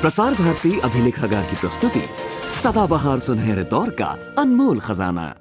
प्रसार भारती अभिलेखागार की प्रस्तुति सदाबहार सुनहरे दौर का अनमोल खजाना।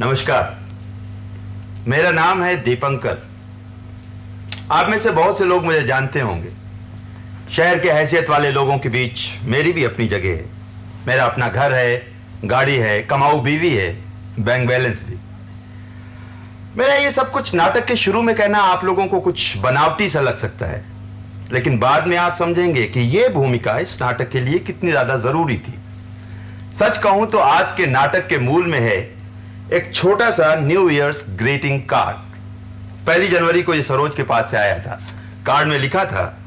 नमस्कार, मेरा नाम है दीपंकर। आप में से बहुत से लोग मुझे जानते होंगे। शहर के हैसियत वाले लोगों के बीच मेरी भी अपनी जगह है। मेरा अपना घर है, गाड़ी है, कमाऊ बीवी है, बैंक बैलेंस भी। मेरा ये सब कुछ नाटक के शुरू में कहना आप लोगों को कुछ बनावटी सा लग सकता है, लेकिन बाद में आप समझेंगे कि ये भूमिका इस नाटक के लिए कितनी ज्यादा जरूरी थी। सच कहूं तो आज के नाटक के मूल में है एक छोटा सा न्यू ईयर्स ग्रीटिंग कार्ड। 1 जनवरी को ये सरोज के पास से आया था। कार्ड में लिखा था,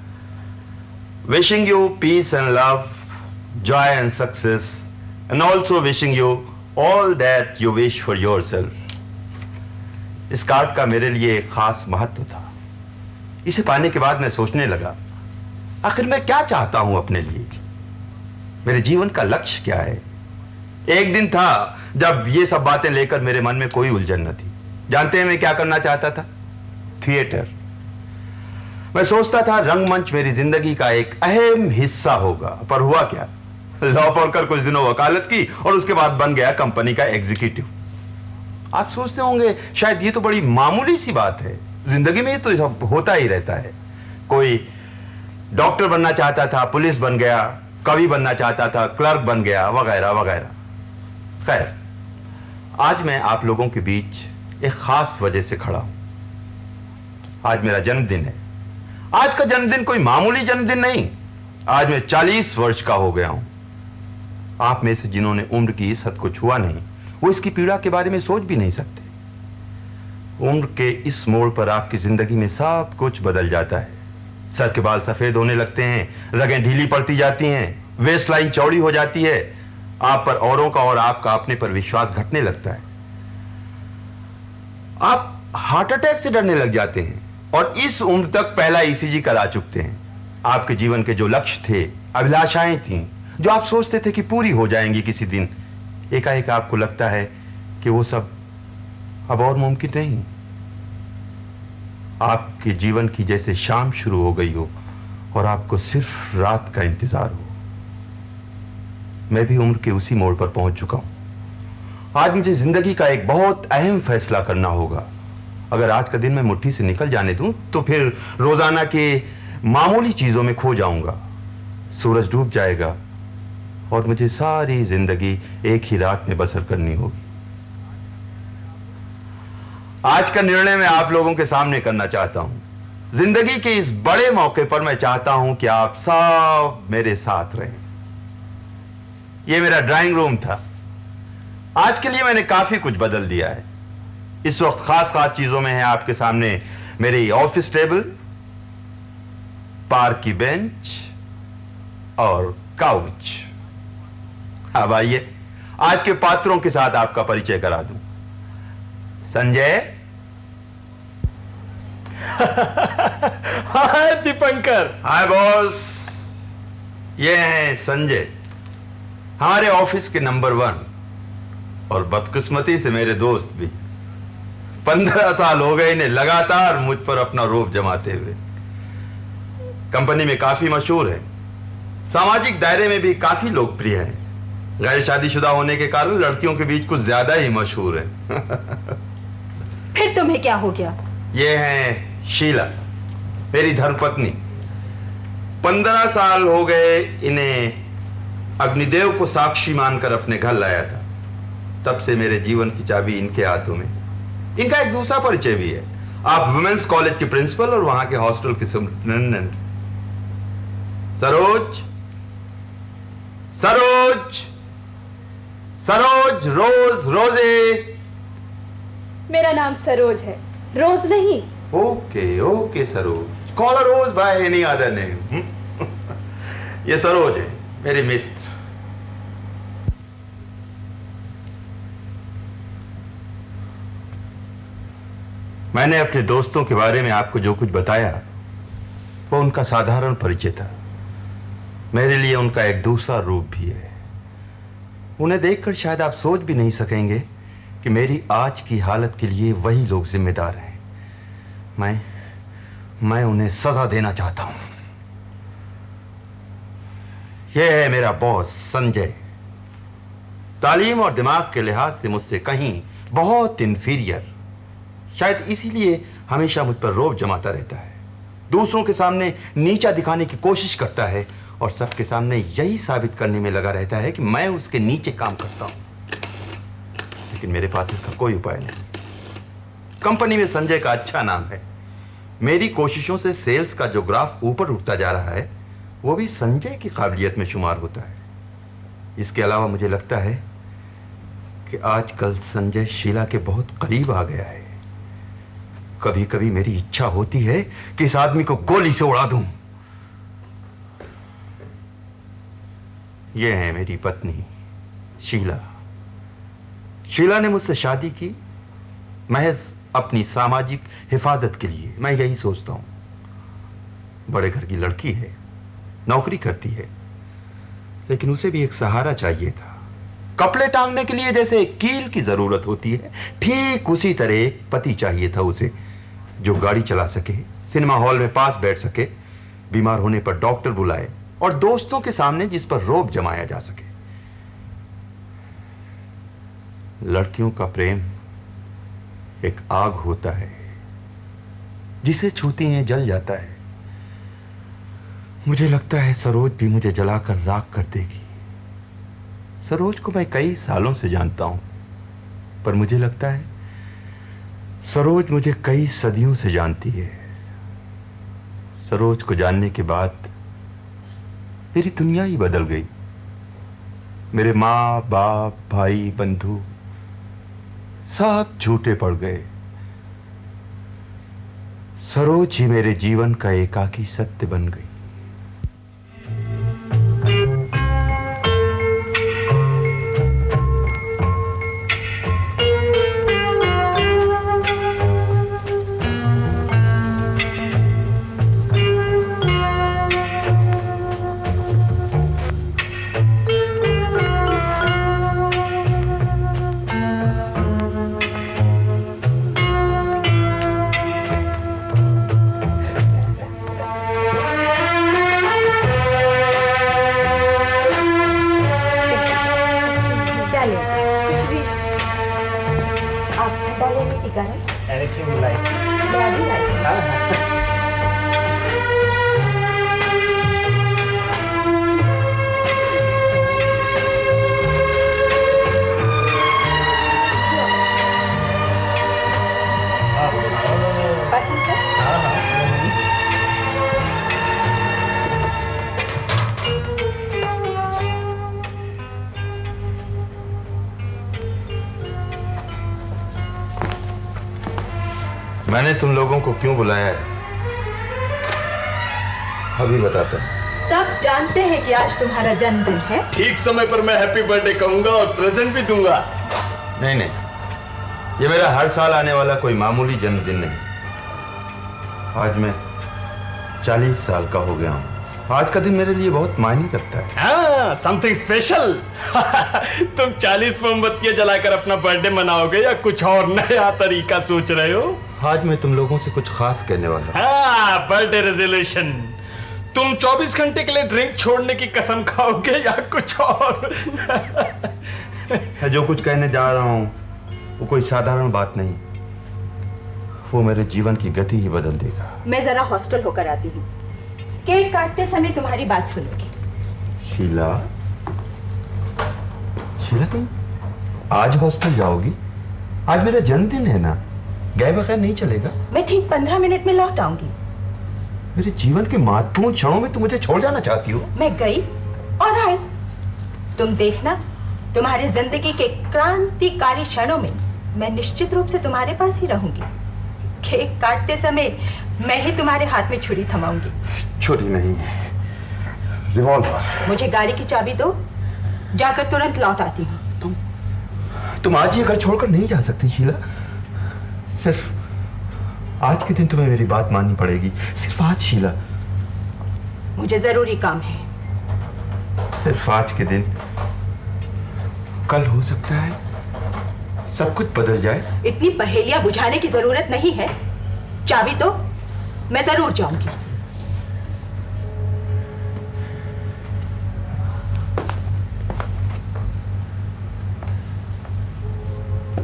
wishing you peace and love, joy and success, and also wishing you all that you wish for yourself. इस कार्ड का मेरे लिए एक खास महत्व था। इसे पाने के बाद मैं सोचने लगा, आखिर मैं क्या चाहता हूं अपने लिए, मेरे जीवन का लक्ष्य क्या है। एक दिन था जब ये सब बातें लेकर मेरे मन में कोई उलझन न थी। जानते हैं मैं क्या करना चाहता था? थिएटर। मैं सोचता था रंगमंच मेरी जिंदगी का एक अहम हिस्सा होगा, पर हुआ क्या? लॉ पढ़कर कुछ दिनों वकालत की और उसके बाद बन गया कंपनी का एग्जीक्यूटिव। आप सोचते होंगे शायद ये तो बड़ी मामूली सी बात है, जिंदगी में तो सब होता ही रहता है। कोई डॉक्टर बनना चाहता था, पुलिस बन गया, कवि बनना चाहता था, क्लर्क बन गया, वगैरह वगैरह। खैर, आज मैं आप लोगों के बीच एक खास वजह से खड़ा हूं। आज मेरा जन्मदिन है। आज का जन्मदिन कोई मामूली जन्मदिन नहीं। आज मैं 40 वर्ष का हो गया हूं। आप में से जिन्होंने उम्र की इस हद को छुआ नहीं, वो इसकी पीड़ा के बारे में सोच भी नहीं सकते। उम्र के इस मोड़ पर आपकी जिंदगी में सब कुछ बदल जाता है। सर के बाल सफेद होने लगते हैं, रगें ढीली पड़ती जाती हैं, वेस्ट लाइन चौड़ी हो जाती है, आप पर औरों का और आपका अपने पर विश्वास घटने लगता है। आप हार्ट अटैक से डरने लग जाते हैं और इस उम्र तक पहला ईसीजी करा चुकते हैं। आपके जीवन के जो लक्ष्य थे, अभिलाषाएं थीं, जो आप सोचते थे कि पूरी हो जाएंगी किसी दिन, एकाएक आपको लगता है कि वो सब अब और मुमकिन नहीं। आपके जीवन की जैसे शाम शुरू हो गई हो और आपको सिर्फ रात का इंतजार हो। मैं भी उम्र के उसी मोड़ पर पहुंच चुका हूं। आज मुझे जिंदगी का एक बहुत अहम फैसला करना होगा। अगर आज का दिन मैं मुट्ठी से निकल जाने दूं तो फिर रोजाना के मामूली चीजों में खो जाऊंगा। सूरज डूब जाएगा और मुझे सारी जिंदगी एक ही रात में बसर करनी होगी। आज का निर्णय मैं आप लोगों के सामने करना चाहता हूं। जिंदगी के इस बड़े मौके पर मैं चाहता हूं कि आप सब मेरे साथ रहें। ये मेरा ड्राइंग रूम था। आज के लिए मैंने काफी कुछ बदल दिया है। इस वक्त खास खास चीजों में है आपके सामने मेरी ऑफिस टेबल, पार्क की बेंच और काउच। अब आइए आज के पात्रों के साथ आपका परिचय करा दूं। संजय। हाय दीपंकर। हाय बॉस। ये हैं संजय, हमारे ऑफिस के नंबर 1 और बदकिस्मती से मेरे दोस्त भी। 15 साल हो गए इन्हें लगातार मुझ पर अपना रोब जमाते हुए। कंपनी में काफी मशहूर है, सामाजिक दायरे में भी काफी लोकप्रिय है। गैर शादीशुदा होने के कारण लड़कियों के बीच कुछ ज्यादा ही मशहूर है। फिर तुम्हें क्या हो गया? ये हैं शीला, मेरी धर्मपत्नी। 15 साल हो गए इन्हें अग्निदेव को साक्षी मानकर अपने घर लाया था। तब से मेरे जीवन की चाबी इनके हाथों में। इनका एक दूसरा परिचय भी है। आप वुमेन्स कॉलेज के प्रिंसिपल और वहां के हॉस्टल के सुपरिटेंडेंट। सरोज, सरोज, सरोज, रोज, रोजे। मेरा नाम सरोज है, रोज नहीं। Okay okay Saroj, call her rose by any other name. ये सरोज है, मेरे मित्र। मैंने अपने दोस्तों के बारे में आपको जो कुछ बताया वो उनका साधारण परिचय था। मेरे लिए उनका एक दूसरा रूप भी है। उन्हें देखकर शायद आप सोच भी नहीं सकेंगे कि मेरी आज की हालत के लिए वही लोग जिम्मेदार हैं। मैं उन्हें सजा देना चाहता हूं। यह है मेरा बॉस संजय। तालीम और दिमाग के लिहाज से मुझसे कहीं बहुत इंफीरियर। शायद इसीलिए हमेशा मुझ पर रोब जमाता रहता है। दूसरों के सामने नीचा दिखाने की कोशिश करता है और सबके सामने यही साबित करने में लगा रहता है कि मैं उसके नीचे काम करता हूं। लेकिन मेरे पास इसका कोई उपाय नहीं। कंपनी में संजय का अच्छा नाम है। मेरी कोशिशों से सेल्स का जो ग्राफ ऊपर उठता जा रहा है वो भी संजय की काबिलियत में शुमार होता है। इसके अलावा मुझे लगता है कि आजकल संजय शीला के बहुत करीब आ गया है। कभी कभी मेरी इच्छा होती है कि इस आदमी को गोली से उड़ा दूं। यह है मेरी पत्नी शीला। शीला ने मुझसे शादी की महज अपनी सामाजिक हिफाजत के लिए। मैं यही सोचता हूं। बड़े घर की लड़की है, नौकरी करती है, लेकिन उसे भी एक सहारा चाहिए था। कपड़े टांगने के लिए जैसे एक कील की जरूरत होती है, ठीक उसी तरह एक पति चाहिए था उसे, जो गाड़ी चला सके, सिनेमा हॉल में पास बैठ सके, बीमार होने पर डॉक्टर बुलाए और दोस्तों के सामने जिस पर रोब जमाया जा सके। लड़कियों का प्रेम एक आग होता है, जिसे छूती हैं जल जाता है। मुझे लगता है सरोज भी मुझे जलाकर राख कर देगी। सरोज को मैं कई सालों से जानता हूं, पर मुझे लगता है सरोज मुझे कई सदियों से जानती है। सरोज को जानने के बाद मेरी दुनिया ही बदल गई। मेरे माँ बाप, भाई, बंधु सब झूठे पड़ गए। सरोज ही मेरे जीवन का एकाकी सत्य बन गई। Anything you like. पसंद है? मैंने तुम लोगों को क्यों बुलाया है अभी बताता हूं। सब जानते हैं कि आज तुम्हारा जन्मदिन है। ठीक समय पर मैं हैप्पी बर्थडे कहूंगा और प्रेजेंट भी दूंगा। नहीं नहीं, ये मेरा हर साल आने वाला कोई मामूली जन्मदिन नहीं। आज मैं 40 साल का हो गया हूं। आज का दिन मेरे लिए बहुत मायने रखता है। हाँ, समथिंग स्पेशल। तुम 40 मोमबत्तियां जलाकर अपना बर्थडे मनाओगे या कुछ और नया तरीका सोच रहे हो? आज मैं तुम लोगों से कुछ खास कहने वाला हूं। हाँ, बर्थडे रेजोल्यूशन। तुम 24 घंटे के लिए ड्रिंक छोड़ने की कसम खाओगे या कुछ और? मैं जो कुछ कहने जा रहा हूं वो कोई साधारण बात नहीं, वो मेरे जीवन की गति ही बदल देगा। मैं जरा हॉस्टल होकर आती हूँ। केक काटते समय तुम्हारी बात सुनूंगी। शीला, शीला तुम आज हॉस्टल जाओगी? आज मेरा जन्मदिन है ना, गए बगैर नहीं चलेगा। मैं ठीक 15 मिनट में लौट आऊंगी। मेरे जीवन के महत्वपूर्ण क्षणों में तुम मुझे छोड़ जाना चाहती हो? मैं गई और आई। तुम देखना, तुम्हारी जिंदगी के क्रांतिकारी क्षणों में मैं निश्चित रूप से तुम्हारे पास ही रहूंगी। केक काटते समय मैं ही तुम्हारे हाथ में छुरी थमाऊंगी। छुरी नहीं, रिवॉल्वर। मुझे गाड़ी की चाबी दो, जाकर तुरंत लौट आती हूँ। तुम आज ये घर छोड़कर नहीं जा सकती शीला। सिर्फ आज के दिन तुम्हें मेरी बात माननी पड़ेगी। सिर्फ आज शीला। मुझे जरूरी काम है। सिर्फ आज के दिन। कल हो सकता है सब कुछ बदल जाए। इतनी पहेलियां बुझाने की जरूरत नहीं है। चाबी तो मैं जरूर जाऊंगी।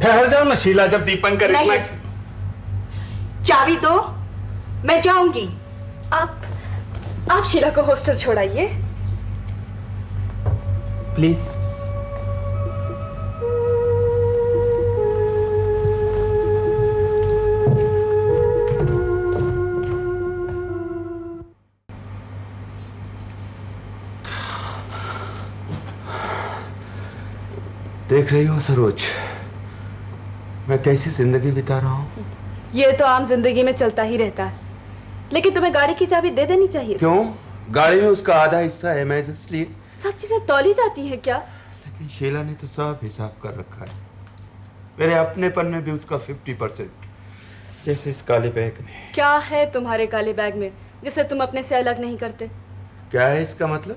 ठहर जाओ ना शीला, जब दीपंकर नहीं, चाबी दो, मैं जाऊंगी। आप शीला को हॉस्टल छोड़ाइए प्लीज। देख रही हो सरोज, मैं कैसी जिंदगी बिता रहा हूं। ये तो आम जिंदगी में चलता ही रहता है, लेकिन तुम्हें गाड़ी की चाबी दे देनी चाहिए। क्यों? गाड़ी में उसका आधा हिस्सा है, मैं इसलिए। सब चीजें तौली जाती है क्या? लेकिन शीला ने तो सब हिसाब कर रखा है। मेरे अपनेपन में भी उसका 50%, जैसे इस काले बैग में। क्या है तुम्हारे काले बैग में जिसे तुम अपने से अलग नहीं करते? क्या है इसका मतलब?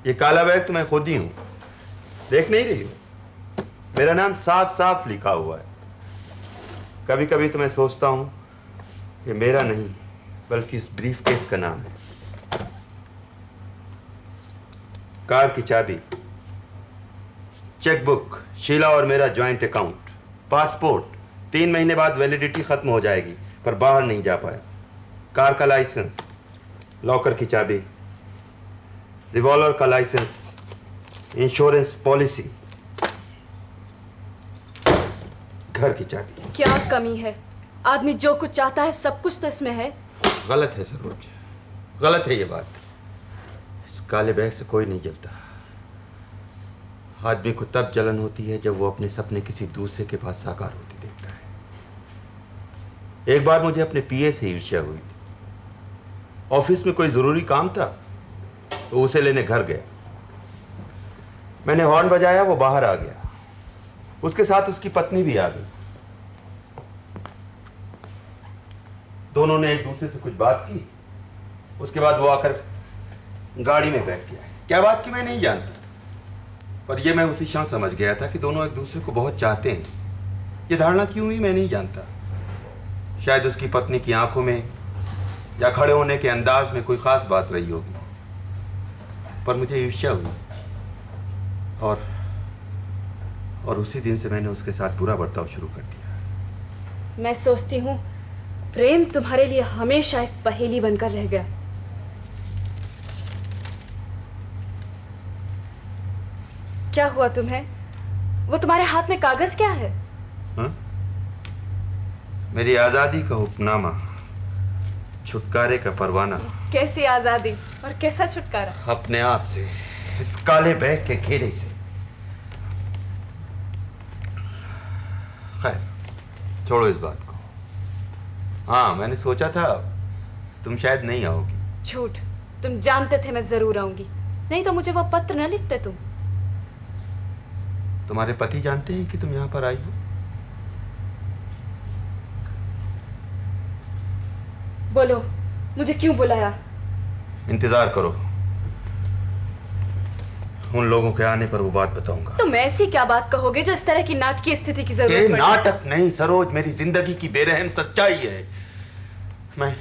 ये काला बैग तो मैं खुद ही हूं। देख नहीं रही हो? मेरा नाम साफ साफ लिखा हुआ है। कभी कभी तो मैं सोचता हूं ये मेरा नहीं बल्कि इस ब्रीफकेस का नाम है। कार की चाबी, चेकबुक, शीला और मेरा जॉइंट अकाउंट, पासपोर्ट 3 महीने बाद वैलिडिटी खत्म हो जाएगी पर बाहर नहीं जा पाया, कार का लाइसेंस, लॉकर की चाबी, रिवॉल्वर का लाइसेंस, इंश्योरेंस पॉलिसी, घर की चाबी। क्या कमी है? आदमी जो कुछ चाहता है सब कुछ तो इसमें है। गलत है सरोज, गलत है ये बात। इस काले बैग से कोई नहीं जलता। आदमी को तब जलन होती है जब वो अपने सपने किसी दूसरे के पास साकार होते देखता है। एक बार मुझे अपने पीए से ईर्ष्या हुई थी। ऑफिस में कोई जरूरी काम था तो उसे लेने घर गया। मैंने हॉर्न बजाया, वो बाहर आ गया। उसके साथ उसकी पत्नी भी आ गई। दोनों ने एक दूसरे से कुछ बात की। उसके बाद वो आकर गाड़ी में बैठ गया। क्या बात की मैं नहीं जानता, पर यह मैं उसी क्षण समझ गया था कि दोनों एक दूसरे को बहुत चाहते हैं। ये धारणा क्यों हुई मैं नहीं जानता। शायद उसकी पत्नी की आंखों में या खड़े होने के अंदाज में कोई खास बात रही होगी, पर मुझे ईर्ष्या हुई और उसी दिन से मैंने उसके साथ बुरा बर्ताव शुरू कर दिया। मैं सोचती हूँ प्रेम तुम्हारे लिए हमेशा एक पहेली बनकर रह गया। क्या हुआ तुम्हें? वो तुम्हारे हाथ में कागज क्या है? हा? मेरी आजादी का हुक्मनामा, छुटकारे का परवाना। कैसी आजादी और कैसा छुटकारा? अपने आप से, इस काले बैग के घेरे से। खैर, छोड़ो इस बात को। हाँ, मैंने सोचा था तुम शायद नहीं आओगी। झूठ। तुम जानते थे मैं जरूर आऊंगी, नहीं तो मुझे वो पत्र न लिखते तुम। तुम्हारे पति जानते हैं कि तुम यहाँ पर आई हो? बोलो, मुझे क्यों बुलाया? इंतजार करो, उन लोगों के आने पर वो बात बताऊंगा। तुम ऐसी क्या बात कहोगे जो इस तरह की नाटकीय स्थिति की जरूरत ये पड़े? नाटक नहीं सरोज, मेरी जिंदगी की बेरहम सच्चाई है। मैं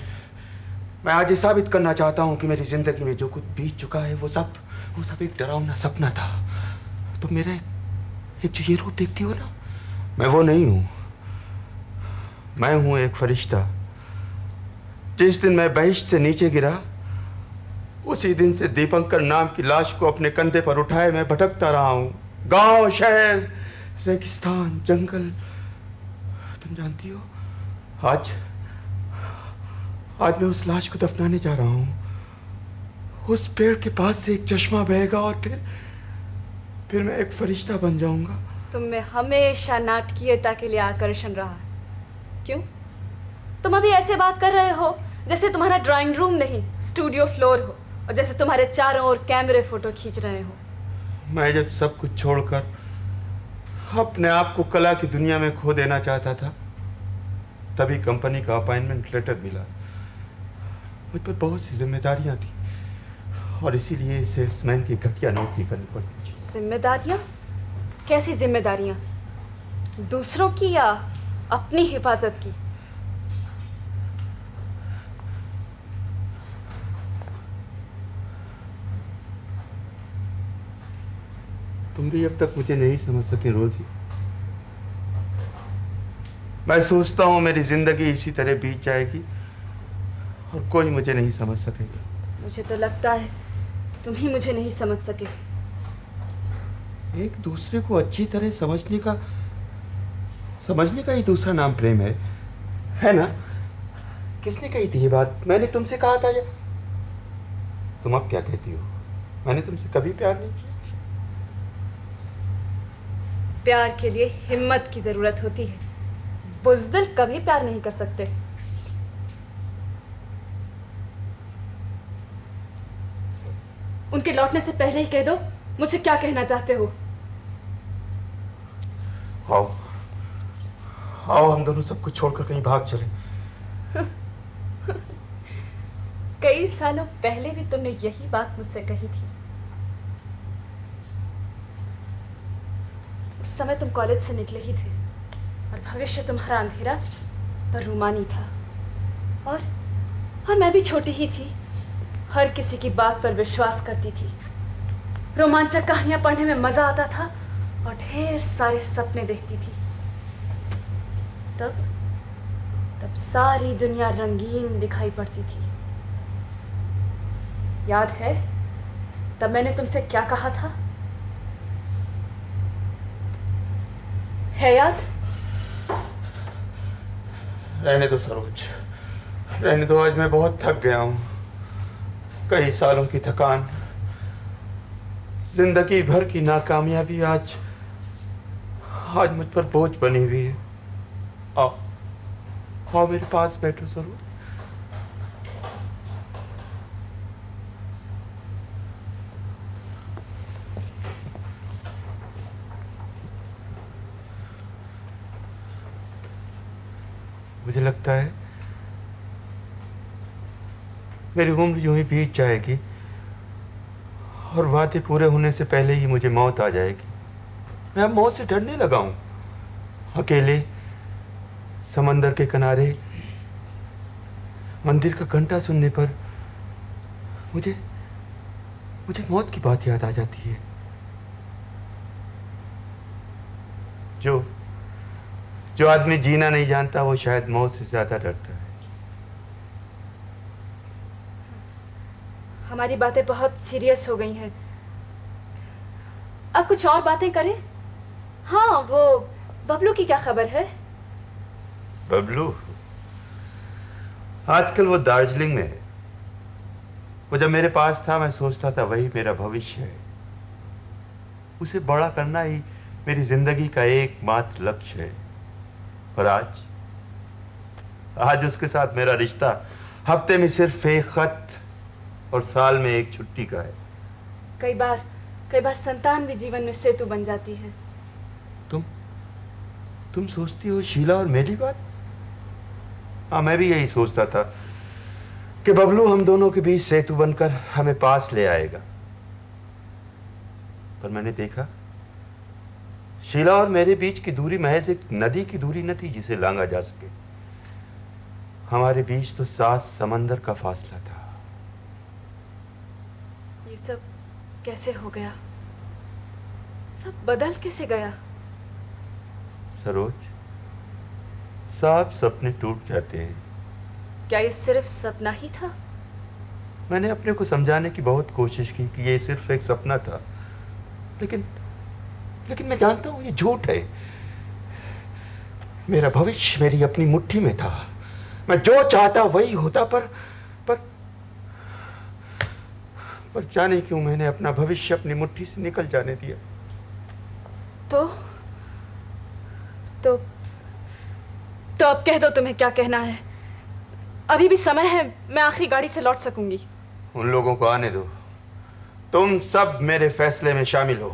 आज ये साबित करना चाहता हूं कि मेरी जिंदगी में जो कुछ बीत चुका है वो सब एक डरावना सपना था। तुम मेरा एक जो ये रूप देखती हो ना, मैं वो नहीं हूं। मैं हूं एक फरिश्ता। जिस दिन मैं बहिश्त से नीचे गिरा, उसी दिन से दीपंकर नाम की लाश को अपने कंधे पर उठाए मैं भटकता रहा हूं। गांव, शहर, रेगिस्तान, जंगल। तुम जानती हो, आज मैं उस लाश को दफनाने जा रहा हूं। उस पेड़ के पास से एक चश्मा बहेगा और फिर मैं एक फरिश्ता बन जाऊंगा। तुम में हमेशा नाटकीयता के लिए आकर्षण रहा है। क्यों? तुम अभी ऐसे बात कर रहे हो जैसे तुम्हारा ड्राइंग रूम नहीं, स्टूडियो फ्लोर हो, और जैसे तुम्हारे चारों ओर कैमरे फोटो खींच रहे हो। मैं जब सब कुछ छोड़कर अपने आप को कला की दुनिया में खो देना चाहता था, तभी कंपनी का अपॉइंटमेंट लेटर मिला। मुझ पर बहुत सी जिम्मेदारियां थी और इसीलिए सेल्समैन की घटिया नौकरी करनी पड़ी। जिम्मेदारियां? कैसी जिम्मेदारियां? दूसरों की या अपनी हिफाजत की? तुम भी अब तक मुझे नहीं समझ सके रोजी। मैं सोचता हूं मेरी जिंदगी इसी तरह बीत जाएगी और कोई मुझे नहीं समझ सकेगा। मुझे तो लगता है तुम ही मुझे नहीं समझ सके। एक दूसरे को अच्छी तरह समझने का ही दूसरा नाम प्रेम है ना? किसने कही थी ये बात? मैंने तुमसे कहा था या तुम अब क्या कहती हो? मैंने तुमसे कभी प्यार नहीं किया। प्यार के लिए हिम्मत की जरूरत होती है। बुज़दिल कभी प्यार नहीं कर सकते। उनके लौटने से पहले ही कह दो मुझसे क्या कहना चाहते हो। आओ हम दोनों सब कुछ छोड़कर कहीं भाग चले। कई सालों पहले भी तुमने यही बात मुझसे कही थी। उस समय तुम कॉलेज से निकले ही थे और भविष्य तुम्हारा अंधेरा पर रूमानी था। और मैं भी छोटी ही थी, हर किसी की बात पर विश्वास करती थी। रोमांचक कहानियां पढ़ने में मजा आता था और ढेर सारे सपने देखती थी। तब सारी दुनिया रंगीन दिखाई पड़ती थी। याद है तब मैंने तुमसे क्या कहा था? है याद? रहने दो सरोज, रहने दो। आज मैं बहुत थक गया हूं। कई सालों की थकान, जिंदगी भर की नाकामयाबी आज मुझ पर बोझ बनी हुई है। आओ मेरे पास बैठो सरोज। मुझे लगता है मेरी उम्र यूं ही बीत जाएगी और वादे पूरे होने से पहले ही मुझे मौत आ जाएगी। मैं अब मौत से डरने लगा हूं। अकेले समंदर के किनारे मंदिर का घंटा सुनने पर मुझे मौत की बात याद आ जाती है। जो आदमी जीना नहीं जानता वो शायद मौत से ज्यादा डरता है। हमारी बातें बहुत सीरियस हो गई हैं। अब कुछ और बातें करें? हाँ, वो बबलू की क्या खबर है? बबलू आजकल वो दार्जिलिंग में है। वो जब मेरे पास था मैं सोचता था वही मेरा भविष्य है। उसे बड़ा करना ही मेरी जिंदगी का एकमात्र लक्ष्य है। और आज उसके साथ मेरा रिश्ता हफ्ते में सिर्फ एक खत और साल में एक छुट्टी का है। कई बार संतान भी जीवन में सेतु बन जाती है। तुम सोचती हो शीला और मेरी बात? हाँ, मैं भी यही सोचता था कि बबलू हम दोनों के बीच सेतु बनकर हमें पास ले आएगा, पर मैंने देखा शीला और मेरे बीच की दूरी महज एक नदी की दूरी न थी जिसे लांघा जा सके। हमारे बीच तो 7 समंदर का फासला था। ये सब कैसे हो गया? सब बदल कैसे गया? सरोज, सब सपने टूट जाते हैं। क्या ये सिर्फ सपना ही था? मैंने अपने को समझाने की बहुत कोशिश की कि ये सिर्फ एक सपना था, लेकिन मैं जानता हूं ये झूठ है। मेरा भविष्य मेरी अपनी मुट्ठी में था। मैं जो चाहता वही होता, पर जाने क्यों मैंने अपना भविष्य अपनी मुट्ठी से निकल जाने दिया। तो अब कह दो तुम्हें क्या कहना है। अभी भी समय है, मैं आखिरी गाड़ी से लौट सकूंगी। उन लोगों को आने दो। तुम सब मेरे फैसले में शामिल हो,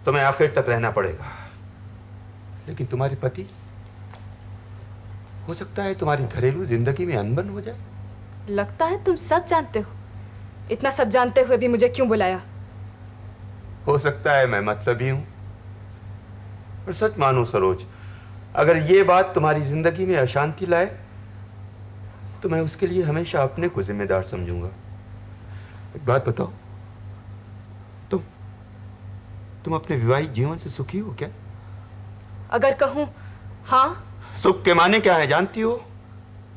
तुम्हें आखिर तक रहना पड़ेगा। लेकिन तुम्हारे पति, हो सकता है तुम्हारी घरेलू जिंदगी में अनबन हो जाए। लगता है तुम सब जानते हो। इतना सब जानते हुए भी मुझे क्यों बुलाया? हो सकता है मैं मतलबी हूं, और सच मानो सरोज, अगर ये बात तुम्हारी जिंदगी में अशांति लाए तो मैं उसके लिए हमेशा अपने को जिम्मेदार समझूंगा। एक बात बताओ, तुम अपने विवाहित जीवन से सुखी हो क्या? अगर कहूं हाँ। सुख के माने क्या है जानती हो?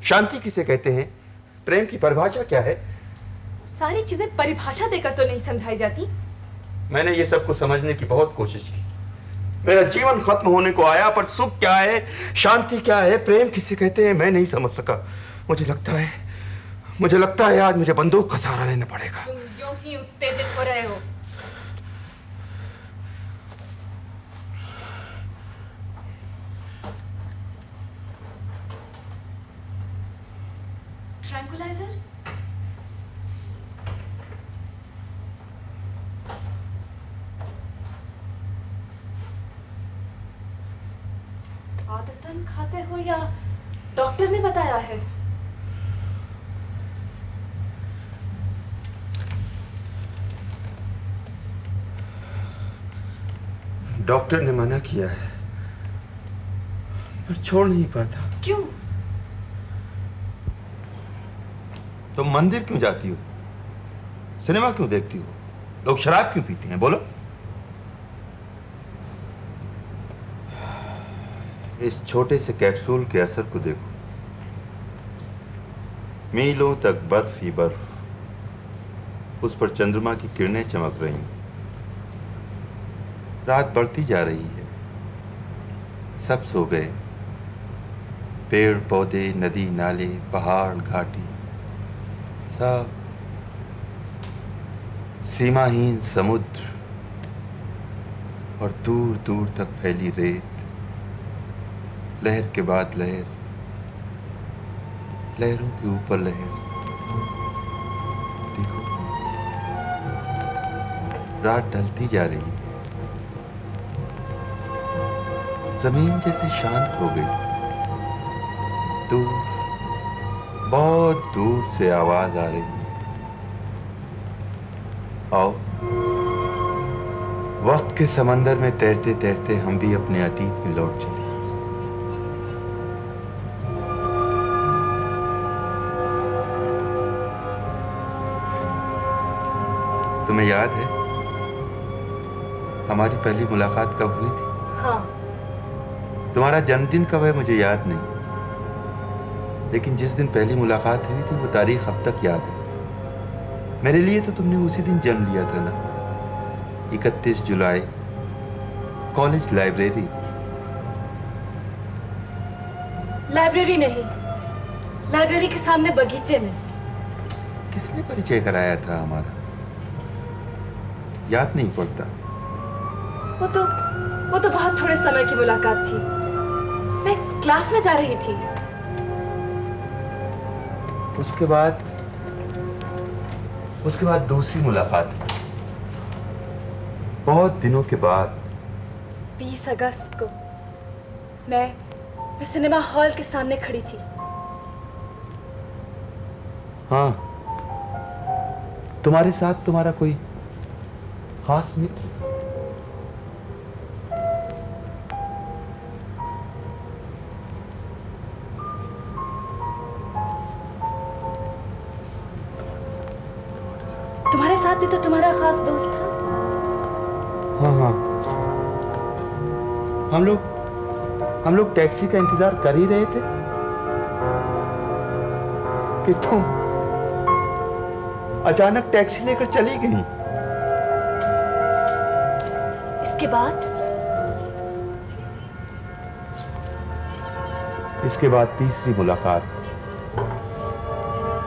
शांति किसे कहते हैं? प्रेम की परिभाषा क्या है? सारी चीजें परिभाषा देकर तो नहीं समझाई जाती। मैंने ये सब कुछ समझने की बहुत कोशिश की। मेरा जीवन खत्म होने को आया, पर सुख क्या है, शांति क्या है, प्रेम किसे कहते हैं, मैं नहीं समझ सका। मुझे लगता है आज मुझे बंदूक का सहारा लेना पड़ेगा। तुम यूं ही उत्तेजित हो रहे हो। ट्रैंकुलाइजर? आदतन खाते हो या डॉक्टर ने बताया है? डॉक्टर ने मना किया है, पर छोड़ नहीं पाता। क्यों? तुम मंदिर क्यों जाती हो? सिनेमा क्यों देखती हो? लोग शराब क्यों पीते हैं, बोलो? इस छोटे से कैप्सूल के असर को देखो। मीलों तक बर्फ ही बर्फ, उस पर चंद्रमा की किरणें चमक रही हैं। रात बढ़ती जा रही है, सब सो गए। पेड़ पौधे, नदी नाले, पहाड़ घाटी, सब। सीमाहीन समुद्र और दूर दूर तक फैली रेत, लहर के बाद लहर, लहरों के ऊपर लहर। देखो, रात ढलती जा रही है। जमीन जैसे शांत हो गई। दूर, बहुत दूर से आवाज आ रही है। आओ, वक्त के समंदर में तैरते तैरते हम भी अपने अतीत में लौट चले। तुम्हें याद है हमारी पहली मुलाकात कब हुई थी? हाँ। तुम्हारा जन्मदिन कब है मुझे याद नहीं, लेकिन जिस दिन पहली मुलाकात हुई थी वो तारीख अब तक याद है। मेरे लिए तो तुमने उसी दिन जन्म लिया था ना, 31 जुलाई, कॉलेज लाइब्रेरी। लाइब्रेरी नहीं, लाइब्रेरी के सामने बगीचे में। किसने परिचय कराया था हमारा? याद नहीं पड़ता। वो तो बहुत थोड़े समय की मुलाकात थी। मैं क्लास में जा रही थी। उसके बाद दूसरी मुलाकात, बहुत दिनों के बाद। 20 अगस्त को मैं सिनेमा हॉल के सामने खड़ी थी। हाँ, तुम्हारे साथ तुम्हारा कोई खास मित्र? तुम्हारे साथ भी तो तुम्हारा खास दोस्त था। हाँ हाँ, हम लोग टैक्सी का इंतजार कर ही रहे थे कि तुम अचानक टैक्सी लेकर चली गई। इसके बाद तीसरी मुलाकात,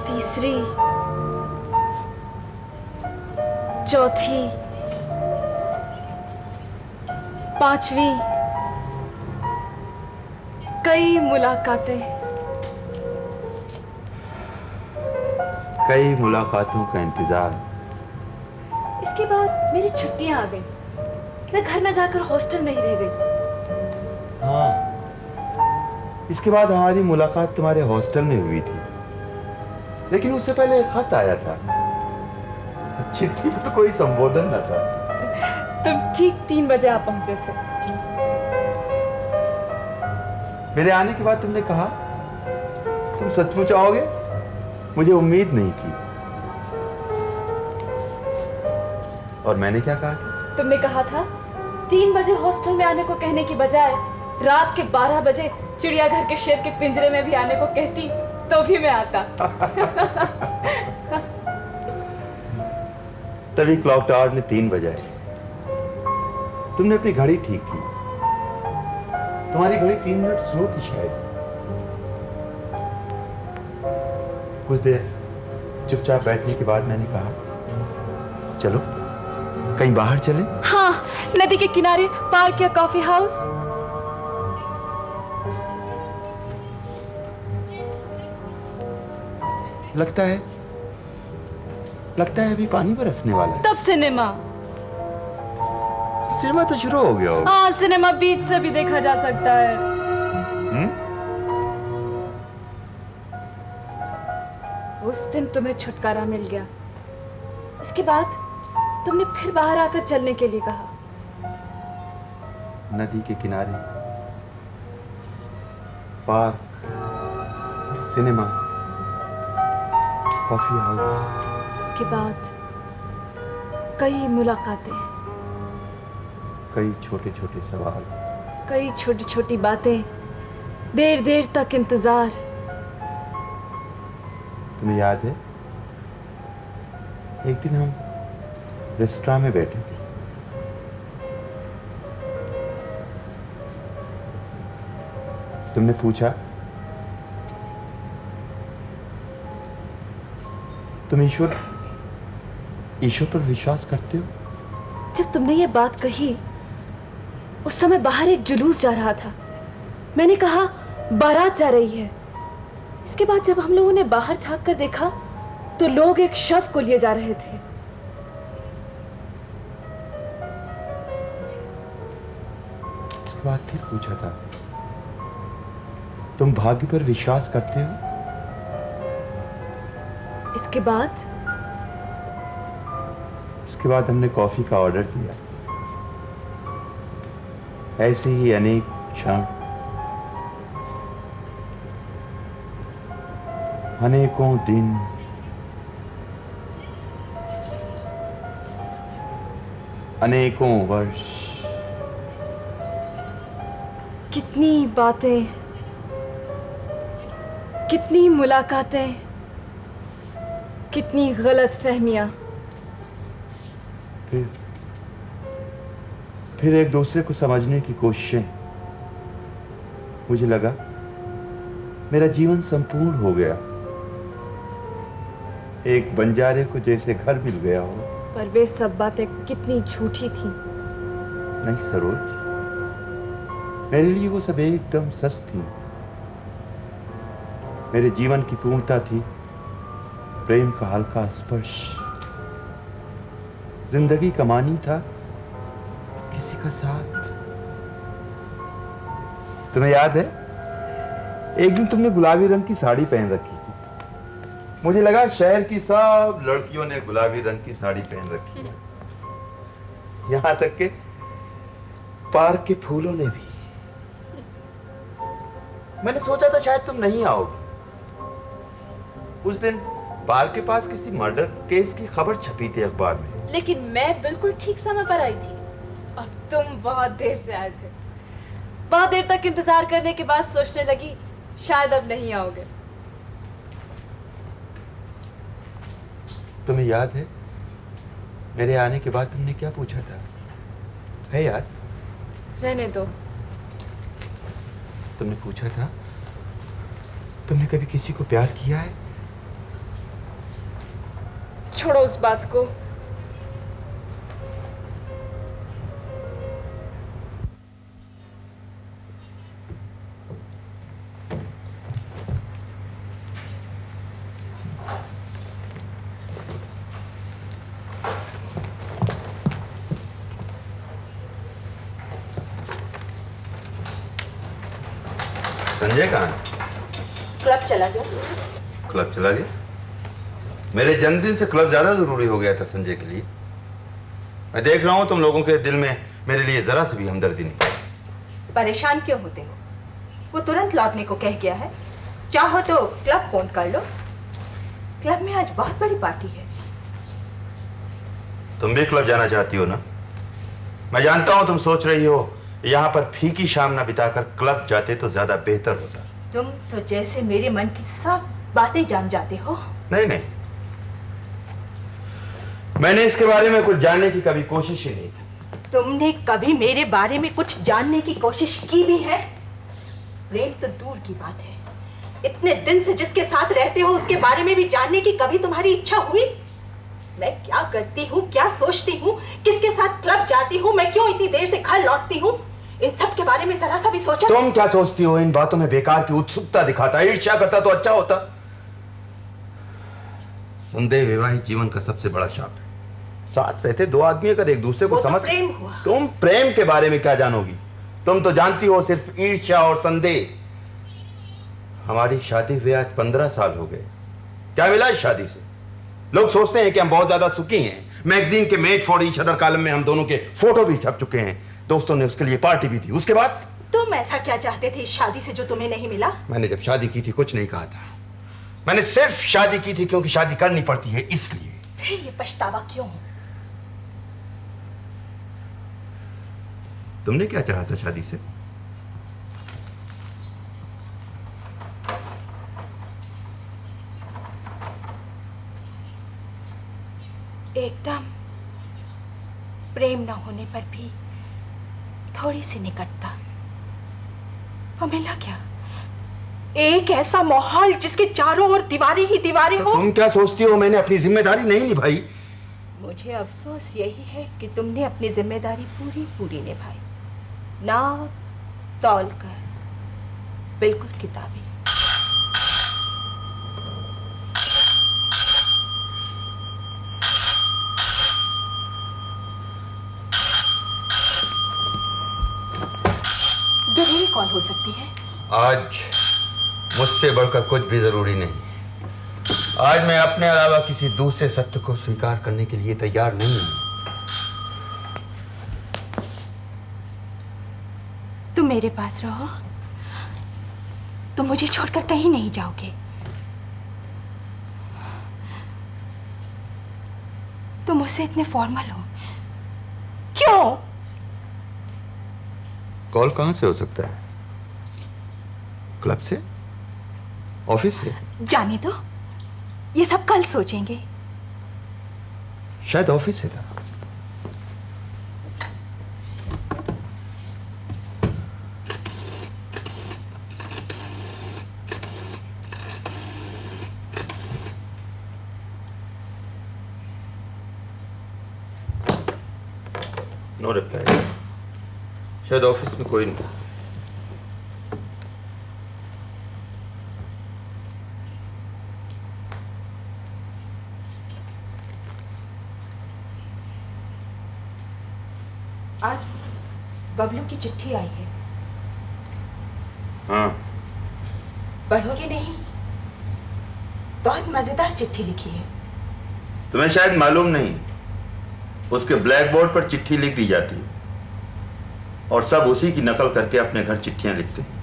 तीसरी, चौथी, पांचवी, कई मुलाकातें। कई मुलाकातों का इंतजार। इसके बाद मेरी छुट्टियां आ गई। मैं घर न जाकर हॉस्टल में ही रह गई। हाँ, इसके बाद हमारी मुलाकात तुम्हारे हॉस्टल में हुई थी, लेकिन उससे पहले एक खत आया था। चिट्ठी में कोई संबोधन न था। तुम ठीक 3 बजे आ पहुंचे थे। मेरे आने के बाद तुमने कहा तुम सचमुच आओगे। मुझे उम्मीद नहीं थी। और मैंने क्या कहा था? तुमने कहा था 3 बजे हॉस्टल में आने को कहने की बजाय रात के 12 बजे चिड़ियाघर के शेर के पिंजरे में भी आने को कहती तो भी मैं आता। तभी क्लॉक टावर ने 3 बजाए। तुमने अपनी घड़ी ठीक की। तुम्हारी घड़ी 3 मिनट स्लो थी शायद। कुछ देर चुपचाप बैठने के बाद मैंने कहा, चलो कहीं बाहर चले। हाँ, नदी के किनारे पार्क या कॉफी हाउस। लगता है अभी पानी बरसने वाला है। तब सिनेमा तो शुरू हो गया होगा। हाँ, सिनेमा बीच से भी देखा जा सकता है। उस दिन तुम्हें छुटकारा मिल गया। इसके बाद तुमने फिर बाहर आकर चलने के लिए कहा। नदी के किनारे, पार्क, सिनेमा, कॉफी हाउस। इसके बाद कई मुलाकातें, कई छोटे छोटे सवाल, कई छोटी छोटी बातें, देर देर तक इंतजार। तुम्हें याद है एक दिन हम रेस्टोरेंट में बैठे थे। तुमने पूछा तुम ईश्वर पर विश्वास करते हो? जब तुमने ये बात कही उस समय बाहर एक जुलूस जा रहा था। मैंने कहा बारात जा रही है। इसके बाद जब हम लोगों ने बाहर झांक कर देखा तो लोग एक शव को लिए जा रहे थे। उसके बाद फिर पूछा था तुम भाग्य पर विश्वास करते हो? इसके बाद हमने कॉफी का ऑर्डर दिया। ऐसे ही अनेक क्षण, अनेकों दिन, अनेकों वर्ष। कितनी बातें, कितनी मुलाकातें, कितनी गलतफहमियां। फिर एक दूसरे को समझने की कोशिशें। मुझे लगा मेरा जीवन संपूर्ण हो गया। एक बंजारे को जैसे घर मिल गया हो। पर वे सब बातें कितनी झूठी थी। नहीं सरोज, मेरे लिए वो सब एकदम सच थी। मेरे जीवन की पूर्णता थी प्रेम का हल्का स्पर्श जिंदगी का मानी था, किसी का साथ। तुम्हें याद है एक दिन तुमने गुलाबी रंग की साड़ी पहन रखी थी। मुझे लगा शहर की सब लड़कियों ने गुलाबी रंग की साड़ी पहन रखी है, यहां तक के पार्क के फूलों ने भी। मैंने सोचा था शायद तुम नहीं आओगी। उस दिन पार्क के पास किसी मर्डर केस की खबर छपी थी अखबार में, लेकिन मैं बिल्कुल ठीक समय पर आई थी और तुम बहुत देर से आए थे। बहुत देर तक इंतजार करने के बाद सोचने लगी शायद अब नहीं आओगे। तुम्हें याद है मेरे आने के बाद तुमने क्या पूछा था? है याद? रहने दो। तुमने पूछा था तुमने कभी किसी को प्यार किया है? छोड़ो उस बात को। संजय कहाँ है? क्लब चला गया। क्लब चला गया? मेरे जन्मदिन से क्लब ज्यादा जरूरी हो गया था संजय के लिए। मैं देख रहा हूं तुम लोगों के दिल में मेरे लिए जरा सी भी हमदर्दी नहीं। परेशान क्यों होते हो? वो तुरंत लौटने को कह गया है। चाहो तो क्लब फोन कर लो। क्लब में आज बहुत बड़ी पार्टी है। तुम भी क्लब जाना चाहती हो ना? मैं जानता हूं तुम सोच रही हो यहां पर फीकी शाम ना बिताकर क्लब जाते तो ज्यादा बेहतर होता। तुम तो जैसे मेरे मन की सब बातें जान जाते हो। नहीं नहीं, मैंने इसके बारे में कुछ जानने की कभी कोशिश ही नहीं की। तुमने कभी मेरे बारे में कुछ जानने की कोशिश की भी है? प्रेम तो दूर की बात है, इतने दिन से जिसके साथ रहते हो उसके बारे में भी जानने की कभी तुम्हारी इच्छा हुई? मैं क्या करती हूँ, क्या सोचती हूँ, किसके साथ क्लब जाती हूँ, मैं क्यों इतनी देर से घर लौटती हूँ, इन सब के बारे में जरा सा भी सोचा? तुम क्या सोचती हो? इन बातों में बेकार की उत्सुकता दिखाता, ईर्ष्या करता तो अच्छा होता। संदेह वैवाहिक जीवन का सबसे बड़ा शाप है। साथ रहते दो आदमी अगर एक दूसरे को समझ, प्रेम हुआ। तुम प्रेम के बारे में क्या जानोगी? तुम तो जानती हो सिर्फ ईर्ष्या और संदेह। हमारी शादी हुए आज 15 साल हो गए। क्या मिला इस शादी से? लोग सोचते हैं कि हम बहुत ज्यादा सुखी हैं। मैगजीन के made for each other column में हम दोनों के फोटो भी छप चुके हैं। दोस्तों ने उसके लिए पार्टी भी दी। उसके बाद तुम ऐसा क्या चाहते थे इस शादी से जो तुम्हें नहीं मिला? मैंने जब शादी की थी कुछ नहीं कहा था। मैंने सिर्फ शादी की थी क्योंकि शादी करनी पड़ती है इसलिए। फिर ये पछतावा क्यों? तुमने क्या चाहा था शादी से? एकदम प्रेम न होने पर भी थोड़ी सी निकटता। और मिला क्या? एक ऐसा माहौल जिसके चारों ओर दीवारें ही दीवारें हो। तुम क्या सोचती हो मैंने अपनी जिम्मेदारी नहीं निभाई? मुझे अफसोस यही है कि तुमने अपनी जिम्मेदारी पूरी पूरी निभाई। नाव तौल कर, बिल्कुल किताबी। जरूरी कौन हो सकती है? आज मुझसे बढ़कर कुछ भी जरूरी नहीं। आज मैं अपने अलावा किसी दूसरे सत्य को स्वीकार करने के लिए तैयार नहीं हूं। तुम मेरे पास रहो, तुम मुझे छोड़कर कहीं नहीं जाओगे। तुम मुझसे इतने फॉर्मल हो क्यों? कॉल कहां से हो सकता है? क्लब से? ऑफिस से? जाने दो, ये सब कल सोचेंगे। शायद ऑफिस से था। No reply. शायद ऑफिस में कोई नहीं। आज बबलू की चिट्ठी आई है। हाँ। पढ़ोगे नहीं? बहुत मजेदार चिट्ठी लिखी है। तुम्हें शायद मालूम नहीं, उसके ब्लैक बोर्ड पर चिट्ठी लिख दी जाती है और सब उसी की नकल करके अपने घर चिट्ठियां लिखते हैं।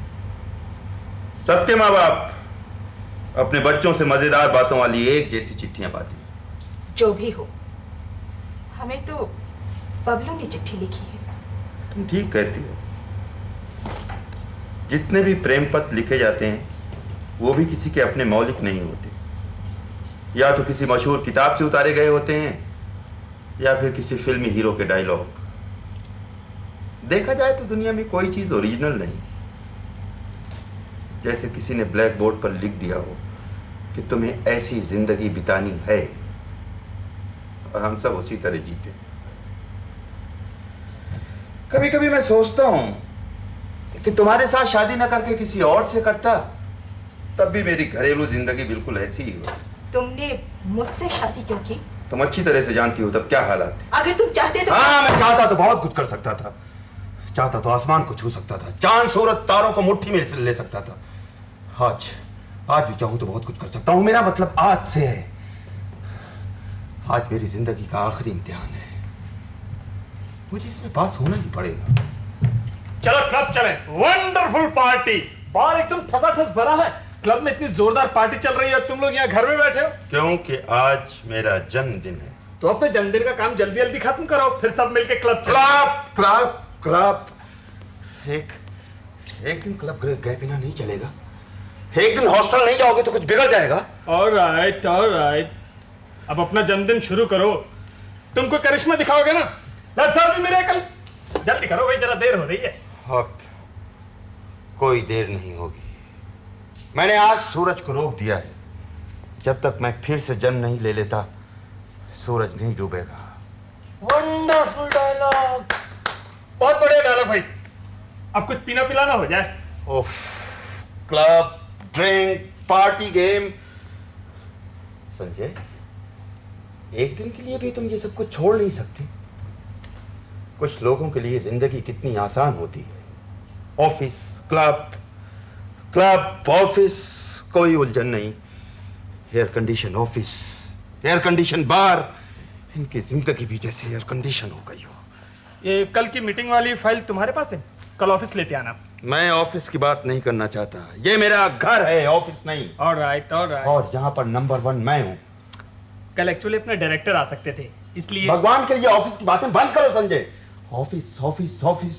सबके माँ बाप अपने बच्चों से मजेदार बातों वाली एक जैसी चिट्ठियां पाती हैं। जो भी हो, हमें तो बबलू ने चिट्ठी लिखी है। तुम ठीक कहती हो। जितने भी प्रेम पत्र लिखे जाते हैं वो भी किसी के अपने मौलिक नहीं होते, या तो किसी मशहूर किताब से उतारे गए होते हैं या फिर किसी फिल्मी हीरो के डायलॉग। देखा जाए तो दुनिया में कोई चीज ओरिजिनल नहीं। जैसे किसी ने ब्लैक बोर्ड पर लिख दिया हो कि तुम्हें ऐसी जिंदगी बितानी है और हम सब उसी तरह जीते। कभी कभी मैं सोचता हूं कि तुम्हारे साथ शादी न करके किसी और से करता, तब भी मेरी घरेलू जिंदगी बिल्कुल ऐसी ही हो। तुमने मुझसे शादी क्यों की? तुम अच्छी तरह से जानती हो तब क्या हालात थे। अगर तुम चाहते तो। हाँ, मैं चाहता तो बहुत कुछ कर सकता था। चाहता तो आसमान को छू सकता था, चांद सूरज तारों को मुट्ठी में ले सकता था। आज भी चाहूं तो बहुत कुछ कर सकता हूं। मेरा मतलब आज से है। आज मेरी जिंदगी का आखिरी इम्तिहान है, मुझे इसमें पास होना ही पड़ेगा। चलो क्लब चलें। वंडरफुल पार्टी, बार एकदम ठसाठस भरा है। क्लब में इतनी जोरदार पार्टी चल रही है और तुम लोग यहाँ घर में बैठे हो। क्योंकि आज मेरा जन्मदिन है। तो अपने जन्मदिन का काम जल्दी जल्दी खत्म करो, फिर सब मिलके क्लब चलें। Club club club. एक दिन क्लब गए बिना नहीं चलेगा। एक दिन हॉस्टल नहीं जाओगे तो कुछ बिगड़ जाएगा। ऑलराइट ऑलराइट, अब अपना जन्मदिन शुरू करो। तुम कोई करिश्मा दिखाओगे ना? सर भी मेरे कल जल्दी करो भाई, जरा देर हो रही है। अब कोई देर नहीं होगी। मैंने आज सूरज को रोक दिया है। जब तक मैं फिर से जन्म नहीं ले लेता, सूरज नहीं डूबेगा। वंडरफुल डायलॉग, बहुत बढ़िया डायलॉग भाई। अब कुछ पीना पिलाना हो जाए। ओफ, club, drink, party, game. Sanjay, एक दिन के लिए भी तुम ये सब कुछ छोड़ नहीं सकते। कुछ लोगों के लिए जिंदगी कितनी आसान होती है। ऑफिस, क्लब, ऑफिस, कोई उलझन नहीं। Air condition office, air condition bar, इनकी जिंदगी भी जैसे एयर कंडीशन हो गई हो। ये कल की मीटिंग वाली फाइल तुम्हारे पास है? कल ऑफिस लेते आना। मैं ऑफिस की बात नहीं करना चाहता। ये मेरा घर है, ऑफिस नहीं। Alright alright. और यहाँ पर नंबर 1 मैं हूँ। कल एक्चुअली अपने डायरेक्टर आ सकते थे, इसलिए। भगवान के लिए ऑफिस की बातें बंद करो संजय। Office office office.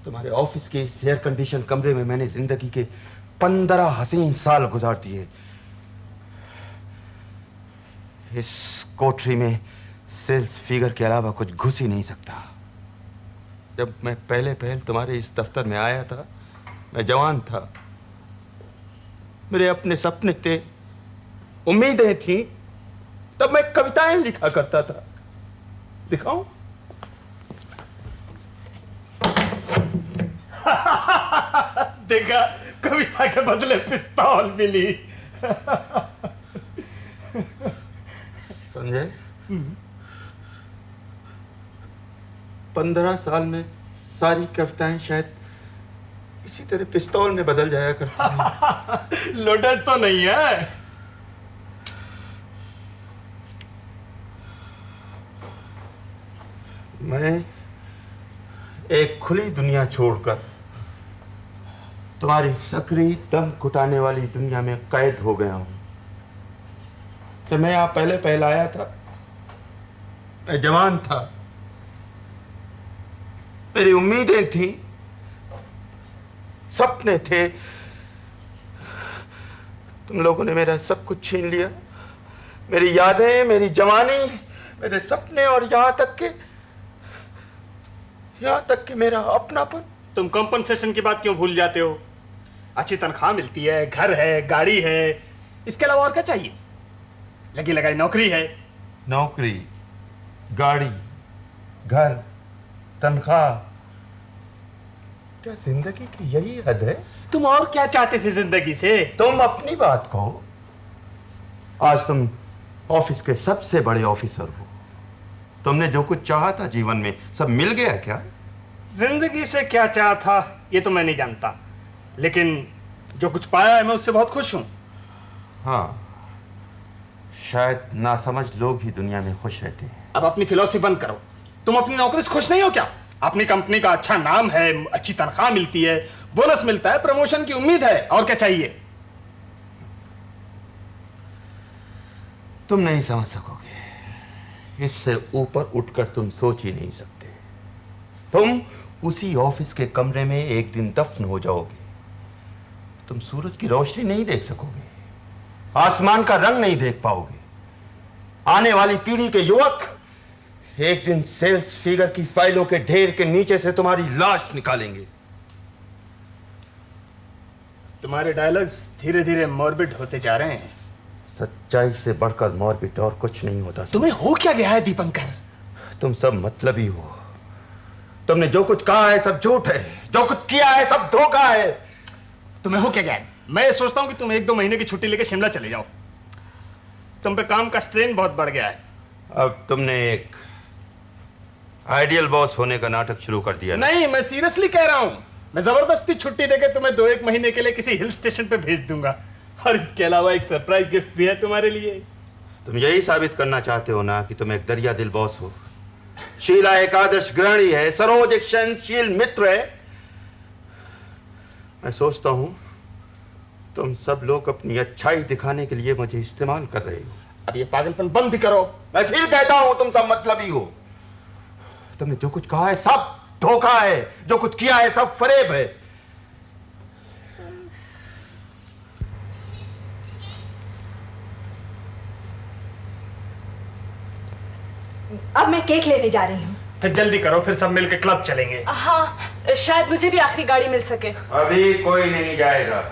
तुम्हारे ऑफिस के इस एयर कंडीशन कमरे में मैंने जिंदगी के 15 हसीन साल गुजार दिए। इस कोठरी में सेल्स फिगर के अलावा कुछ घुस ही नहीं सकता। जब मैं पहले तुम्हारे इस दफ्तर में आया था, मैं जवान था। मेरे अपने सपने थे, उम्मीदें थीं। तब मैं कविताएं लिखा करता था। दिखाऊं? देखा, कविता के बदले पिस्तौल मिली। संजय, 15 साल में सारी कविताएं शायद इसी तरह पिस्तौल में बदल जाया करती हैं। लोडेड तो नहीं है। मैं एक खुली दुनिया छोड़कर तुम्हारी सकरी दम घुटाने वाली दुनिया में कैद हो गया हूं। जब मैं यहाँ पहले आया था, मैं जवान था। मेरी उम्मीदें थी, सपने थे। तुम लोगों ने मेरा सब कुछ छीन लिया। मेरी यादें, मेरी जवानी, मेरे सपने और यहाँ तक कि मेरा अपनापन। तुम कंपनसेशन की बात क्यों भूल जाते हो? अच्छी तनख्वाह मिलती है, घर है, गाड़ी है, इसके अलावा और क्या चाहिए? लगी लगाई नौकरी है। नौकरी, गाड़ी, घर, तनख्वाह, क्या जिंदगी की यही हद है? तुम और क्या चाहते थे जिंदगी से? तुम अपनी बात कहो। आज तुम ऑफिस के सबसे बड़े ऑफिसर हो। तुमने जो कुछ चाहा था जीवन में सब मिल गया क्या? जिंदगी से क्या चाहा था ये तो मैं नहीं जानता, लेकिन जो कुछ पाया है मैं उससे बहुत खुश हूं। हाँ, शायद नासमझ लोग ही दुनिया में खुश रहते हैं। अब अपनी फिलॉसफी बंद करो। तुम अपनी नौकरी से खुश नहीं हो क्या? अपनी कंपनी का अच्छा नाम है, अच्छी तनख्वाह मिलती है, बोनस मिलता है, प्रमोशन की उम्मीद है, और क्या चाहिए? तुम नहीं समझ सकोगे, इससे ऊपर उठकर तुम सोच ही नहीं सकते। तुम उसी ऑफिस के कमरे में एक दिन दफन हो जाओगे। तुम सूरज की रोशनी नहीं देख सकोगे, आसमान का रंग नहीं देख पाओगे। आने वाली पीढ़ी के युवक एक दिन सेल्स फिगर की फाइलों के ढेर के नीचे से तुम्हारी लाश निकालेंगे। तुम्हारे डायलॉग्स धीरे धीरे मॉर्बिड होते जा रहे हैं। सच्चाई से बढ़कर मॉर्बिड और कुछ नहीं होता। तुम्हें हो क्या गया है दीपंकर? तुम सब मतलबी हो। तुमने जो कुछ कहा है सब झूठ है, जो कुछ किया है सब धोखा है। तुम्हें हो क्या गया है? मैं सोचता हूं कि तुम 1-2 महीने की छुट्टी लेकर शिमला चले जाओ। तुम पे काम का स्ट्रेन बहुत बढ़ गया है। अब तुमने एक आइडियल बॉस होने का नाटक शुरू कर दिया। नहीं, मैं सीरियसली कह रहा हूं। मैं जबरदस्ती छुट्टी देकर तुम्हें 2-1 महीने के लिए किसी हिल स्टेशन पे भेज दूंगा, और इसके अलावा एक सरप्राइज गिफ्ट भी है तुम्हारे लिए। तुम यही साबित करना चाहते हो ना कि तुम एक दरिया दिल बॉस हो। शीला एक आदर्श गृहिणी है, सरोज एक सहनशील मित्र है। मैं सोचता हूं तुम सब लोग अपनी अच्छाई दिखाने के लिए मुझे इस्तेमाल कर रहे हो। अब ये पागलपन बंद भी करो। मैं फिर कहता हूं तुम सब मतलबी हो। तुमने जो कुछ कहा है सब धोखा है, जो कुछ किया है सब फरेब है। अब मैं केक लेने जा रही हूँ। फिर जल्दी करो, फिर सब मिलकर क्लब चलेंगे। हाँ, शायद मुझे भी आखिरी गाड़ी मिल सके। अभी कोई नहीं जाएगा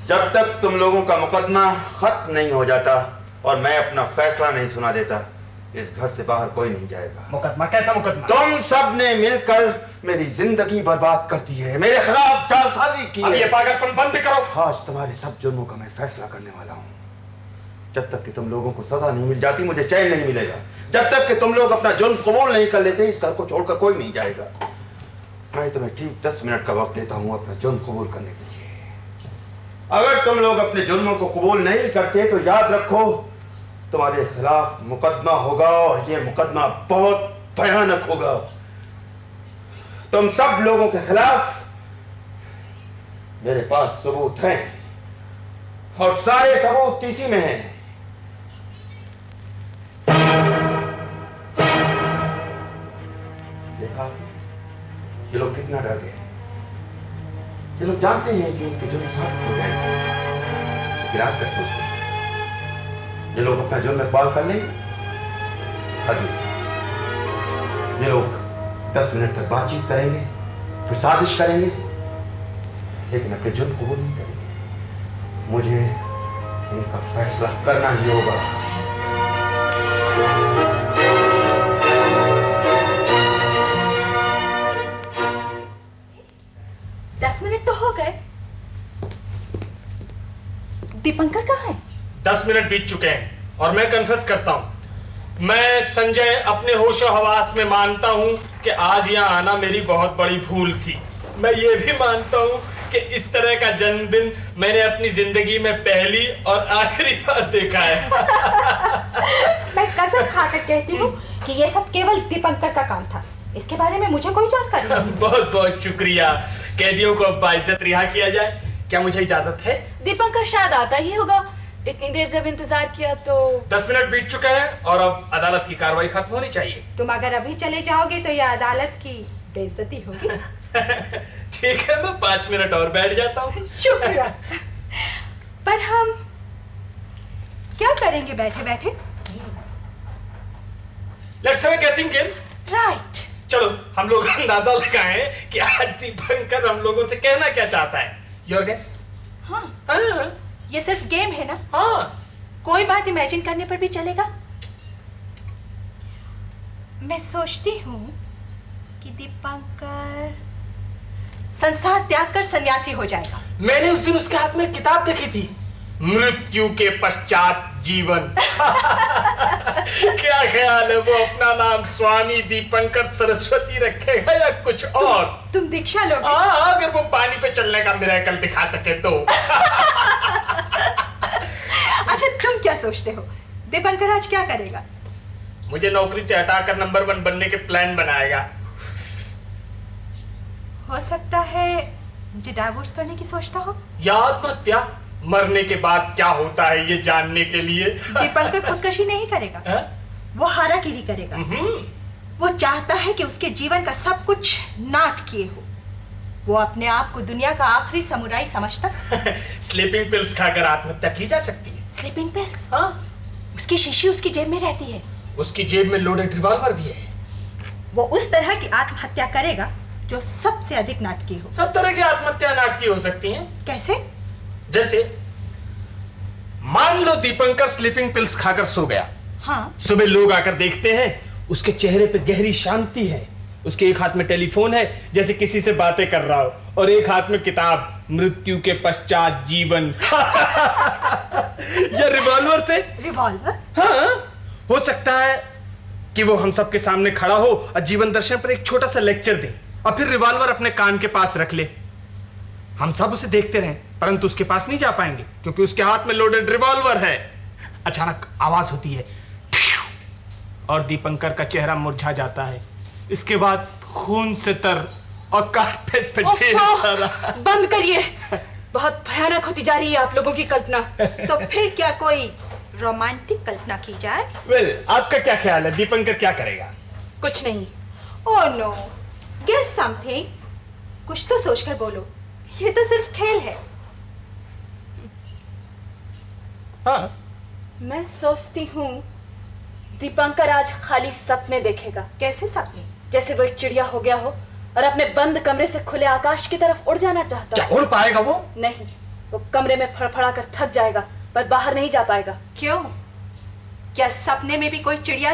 जब तक तुम लोगों का मुकदमा खत्म नहीं हो जाता और मैं अपना फैसला नहीं सुना देता। इस घर से बाहर कोई नहीं जाएगा। मुकदमा? कैसा मुकदमा? तुम सब ने मिलकर मेरी जिंदगी बर्बाद कर दी है, मेरे खिलाफ जालसाजी की अब है। ये पागलपन बंद भी करो। आज तुम्हारे सब जुर्मों का मैं फैसला करने वाला हूँ। जब तक कि तुम लोगों को सजा नहीं मिल जाती मुझे चैन नहीं मिलेगा। जब तक कि तुम लोग अपना जुर्म कबूल नहीं कर लेते इस घर को छोड़कर कोई नहीं जाएगा। मैं तुम्हें ठीक 10 मिनट का वक्त देता हूँ अपना जुर्म कबूल करने के लिए। अगर तुम लोग अपने जुर्मों को कबूल नहीं करते तो याद रखो तुम्हारे खिलाफ मुकदमा होगा, और ये मुकदमा बहुत भयानक होगा। तुम सब लोगों के खिलाफ मेरे पास सबूत हैं, और सारे सबूत इसी में हैं। देखा ये लोग कितना डर गए। ये लोग जानते हैं कि उनके जुर्म साबित हो गए, लेकिन आप क्या सोचते हैं? ये लोग अपना जुर्म इकबाल कर लेंगे? ये लोग 10 मिनट तक बातचीत करेंगे, फिर साजिश करेंगे, लेकिन अपने जुर्म कबूल नहीं करेंगे। मुझे इनका फैसला करना ही होगा। 10 मिनट तो हो गए। दीपंकर कहाँ है? 10 मिनट बीत चुके हैं और मैं कन्फेस करता हूं, मैं संजय अपने होशो हवास में मानता हूं कि आज यहाँ आना मेरी बहुत बड़ी भूल थी। मैं ये भी मानता हूं कि इस तरह का जन्मदिन मैंने अपनी जिंदगी में पहली और आखिरी बार देखा है। मैं कसम खाकर कहती हूँ कि ये सब केवल दीपंकर का काम था। इसके बारे में मुझे कोई जानकारी नहीं। बहुत बहुत शुक्रिया। कैदियों को बाइज्जत रिहा किया जाए। क्या मुझे इजाजत है? दीपंकर शायद आता ही होगा। इतनी देर जब इंतजार किया तो 10 मिनट बीत चुके हैं और अब अदालत की कार्रवाई खत्म होनी चाहिए। तुम अगर अभी चले जाओगे तो यह अदालत की बेइज्जती होगी। ठीक है, मैं 5 मिनट और बैठ जाता हूँ। शुक्रिया। पर हम क्या करेंगे बैठे बैठे? लेट्स हैव अ गेसिंग गेम। राइट। चलो हम लोग अंदाजा लगाएं कि आज दीपंकर हम लोगों से कहना क्या चाहता है। Your guess? हाँ, हाँ ये सिर्फ गेम है ना? हाँ। कोई बात इमेजिन करने पर भी चलेगा। मैं सोचती हूँ कि दीपंकर संसार त्याग कर सन्यासी हो जाएगा। मैंने उस दिन उसके हाथ में किताब देखी थी, मृत्यु के पश्चात जीवन। क्या ख्याल है, वो अपना नाम स्वामी दीपंकर सरस्वती रखेगा या कुछ और? तुम दीक्षा लोगे? हाँ, अगर वो पानी पे चलने का मिरेकल दिखा सके तो। अच्छा, तुम क्या सोचते हो दीपंकर आज क्या करेगा? मुझे नौकरी से हटाकर नंबर 1 बनने के प्लान बनाएगा। हो सकता है मुझे डाइवोर्स करने की सोचता हो। या आत्महत्या, मरने के बाद क्या होता है ये जानने के लिए। दीपंकर खुदकशी नहीं करेगा, वो हारागिरी करेगा। वो चाहता है कि उसके जीवन का सब कुछ नाटकीय हो। वो अपने आप को दुनिया का आखिरी समुराई समझता। स्लीपिंग पिल्स खाकर आत्महत्या की जा सकती है। Sleeping pills? हाँ, उसकी शीशी उसकी जेब में रहती है। उसकी जेब में लोडेड रिवॉल्वर भी है। वो उस तरह की आत्महत्या करेगा जो सबसे अधिक नाटकीय हो। सब तरह की आत्महत्या नाटकीय हो सकती हैं। कैसे? जैसे मान लो दीपंकर स्लीपिंग पिल्स खाकर सो गया। हाँ। सुबह लोग आकर देखते हैं उसके चेहरे पे गहरी शांति है, उसके एक हाथ में टेलीफोन है जैसे किसी से बातें कर रहा हो, और एक हाथ में किताब मृत्यु के पश्चात जीवन। या रिवॉल्वर से। रिवॉल्वर? हाँ, हो सकता है कि वो हम सबके सामने खड़ा हो और जीवन दर्शन पर एक छोटा सा लेक्चर दे और फिर रिवॉल्वर अपने कान के पास रख ले। हम सब उसे देखते रहें परंतु उसके पास नहीं जा पाएंगे क्योंकि उसके हाथ में लोडेड रिवॉल्वर है। अचानक आवाज होती है और दीपंकर का चेहरा मुरझा जाता है। इसके बाद खून से तर और कारपेट पे ढेर सारा। बंद करिए, बहुत भयानक होती जा रही है आप लोगों की कल्पना। तो फिर क्या कोई रोमांटिक कल्पना की जाए? वेल, आपका क्या ख्याल है, दीपंकर क्या करेगा? कुछ नहीं। Oh no, guess something. कुछ तो सोचकर बोलो, ये तो सिर्फ खेल है। हाँ, मैं सोचती हूँ दीपंकर आज खाली सपने देखेगा। कैसे सपने? जैसे वो एक चिड़िया हो गया हो और अपने बंद कमरे से खुले आकाश की तरफ उड़ जाना चाहता क्या है। उड़ पाएगा वो? नहीं, वो कमरे में फड़फड़ा कर थक जाएगा पर बाहर नहीं जा पाएगा। क्यों? क्या सपने में भी कोई चिड़िया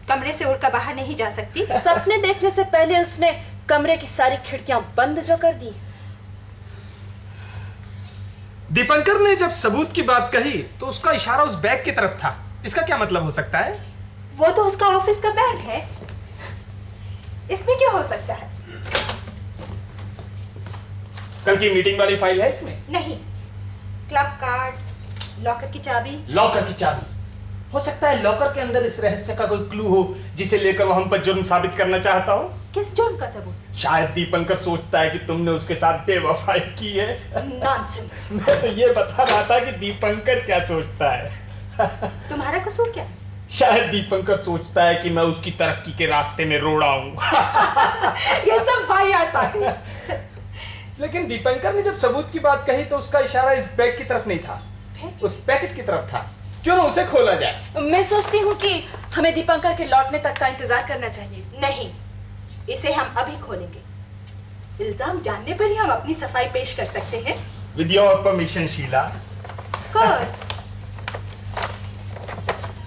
कमरे से उड़कर बाहर नहीं जा सकती? सपने देखने से पहले उसने कमरे की सारी खिड़कियां बंद जो कर दी। दीपंकर ने जब सबूत की बात कही तो उसका इशारा उस बैग की तरफ था। इसका क्या मतलब हो सकता है? वो तो उसका ऑफिस का बैग है, इसमें क्या हो सकता है? कल की मीटिंग वाली फाइल है इसमें? नहीं, क्लब कार्ड, लॉकर की चाबी। लॉकर की चाबी हो सकता है। लॉकर के अंदर इस रहस्य का कोई क्लू हो जिसे लेकर वो हम पर जुर्म साबित करना चाहता हो। किस जुर्म का सबूत? शायद दीपंकर सोचता है कि तुमने उसके साथ बेवफाई की है। नॉनसेंस। मैं तो ये बता रहा था कि दीपंकर क्या सोचता है। तुम्हारा कसूर क्या है? शायद दीपंकर सोचता है कि मैं उसकी तरक्की के रास्ते में रोड़ा हूं। ये सब वाहियात बातें। लेकिन दीपंकर ने जब सबूत की बात कही तो उसका इशारा इस बैग की तरफ नहीं था, उस पैकेट की तरफ था। क्यों ना उसे खोला जाए? मैं सोचती हूँ कि हमें दीपंकर के लौटने तक का इंतजार करना चाहिए। नहीं, इसे हम अभी खोलेंगे। इल्जाम जानने पर ही हम अपनी सफाई पेश कर सकते हैं। With your permission Sheela. Course.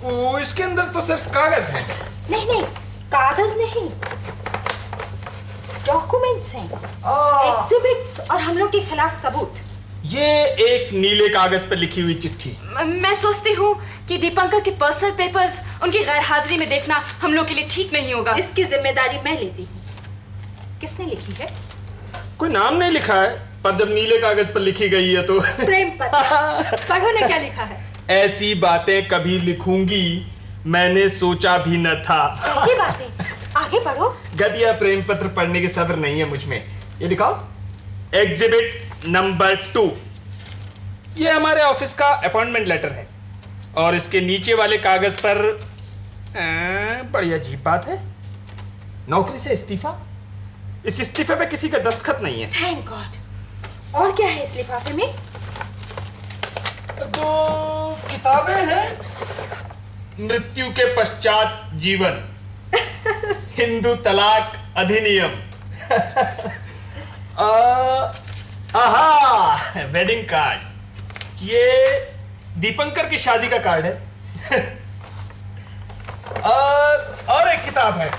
वो इसके अंदर तो सिर्फ कागज है। नहीं नहीं, कागज नहीं, डॉक्यूमेंट्स हैं, एग्जिबिट्स और हम लोग के खिलाफ सबूत। ये एक नीले कागज पर लिखी हुई चिट्ठी। मैं सोचती हूँ कि दीपंकर के पर्सनल पेपर्स उनकी गैर हाजिरी में देखना हम लोग के लिए ठीक नहीं होगा। इसकी जिम्मेदारी मैं लेती हूँ। किसने लिखी है? कोई नाम नहीं लिखा है, पर जब नीले कागज पर लिखी गई है तो प्रेम पत्र। पढ़ो ना क्या लिखा है। ऐसी बातें कभी लिखूंगी मैंने सोचा भी न था। ऐसी बातें? आगे पढ़ो। गदिया प्रेम पत्र पढ़ने की सब्र नहीं है मुझ में। ये दिखाओ, एग्जिबिट नंबर 2। ये हमारे ऑफिस का अपॉइंटमेंट लेटर है और इसके नीचे वाले कागज पर बड़ी अजीब बात है, नौकरी से इस्तीफा। इस इस्तीफे पे किसी का दस्तखत नहीं है। Thank God. और क्या है इस लिफाफे में? 2 किताबें हैं, मृत्यु के पश्चात जीवन, हिंदू तलाक अधिनियम, आहा वेडिंग कार्ड। ये दीपंकर की शादी का कार्ड है। और एक किताब है,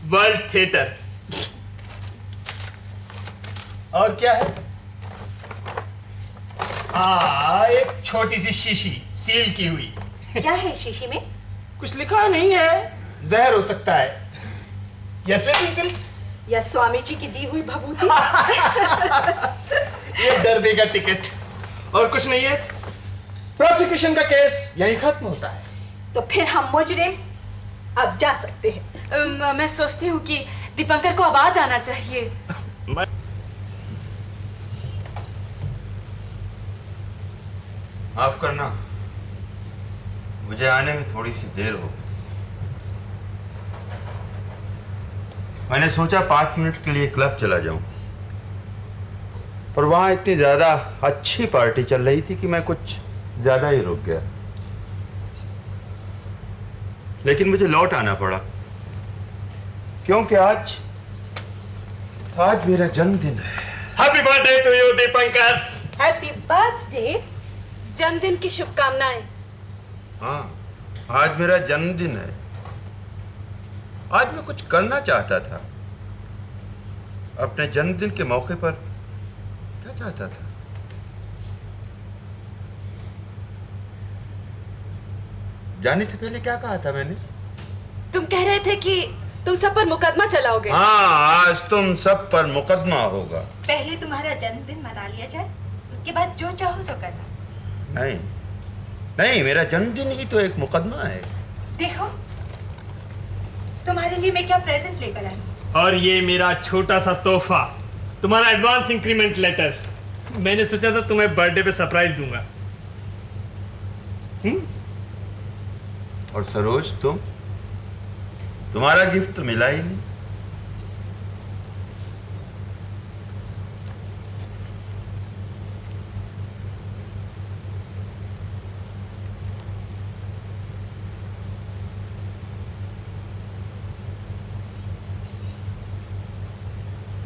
वर्ल्ड थिएटर। और क्या है? एक छोटी सी शीशी सील की हुई। क्या है शीशी में? कुछ लिखा नहीं है, जहर हो सकता है। यस लेकिन पिल्स या स्वामी जी की दी हुई भभूति? ये डरबे का टिकट और कुछ नहीं है। प्रोसिक्यूशन का केस यहीं खत्म होता है। तो फिर हम मुजरिम अब जा सकते हैं। मैं सोचती हूँ कि दीपंकर को अब आ जाना चाहिए। माफ करना, मुझे आने में थोड़ी सी देर हो गई। मैंने सोचा 5 मिनट के लिए क्लब चला जाऊं, पर वहां इतनी ज्यादा अच्छी पार्टी चल रही थी कि मैं कुछ ज्यादा ही रुक गया। लेकिन मुझे लौट आना पड़ा, क्योंकि आज मेरा जन्मदिन है। Happy birthday to you Dipankar. Happy birthday. जन्मदिन की शुभकामनाएं। हाँ, आज मेरा जन्मदिन है। आज मैं कुछ करना चाहता था। अपने जन्मदिन के मौके पर क्या चाहता था? जाने से पहले क्या कहा था मैंने? तुम कह रहे थे कि तुम सब पर मुकदमा चलाओगे। हाँ, आज तुम सब पर मुकदमा होगा। पहले तुम्हारा जन्मदिन मना लिया जाए, उसके बाद जो चाहो सो करना। नहीं नहीं, मेरा जन्मदिन ही तो एक मुकदमा है। देखो तुम्हारे लिए मैं क्या प्रेजेंट लेकर आई। और ये मेरा छोटा सा तोहफा, तुम्हारा एडवांस इंक्रीमेंट लेटर। मैंने सोचा था तुम्हें बर्थडे पे सरप्राइज दूंगा। और सरोज, तुम्हारा गिफ्ट तो मिला ही नहीं।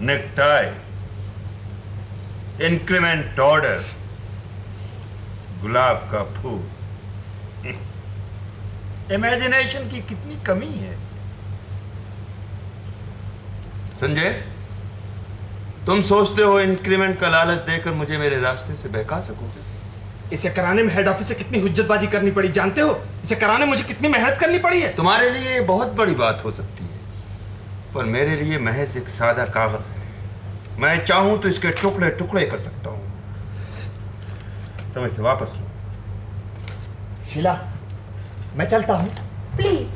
नेकटाई, इंक्रीमेंट ऑर्डर, गुलाब का फूल। इमेजिनेशन की कितनी कमी है। संजय, तुम सोचते हो इंक्रीमेंट का लालच देकर मुझे मेरे रास्ते से बहका सकोगे? इसे कराने में हेड ऑफिस से कितनी हुज्जतबाजी करनी पड़ी जानते हो? इसे कराने मुझे कितनी मेहनत करनी पड़ी है। तुम्हारे लिए ये बहुत बड़ी बात हो सकती है, पर मेरे लिए महज एक सादा कागज है। मैं चाहूं तो इसके टुकड़े टुकड़े कर सकता हूं। तुम इसे वापस लो। शीला, मैं चलता हूं। प्लीज।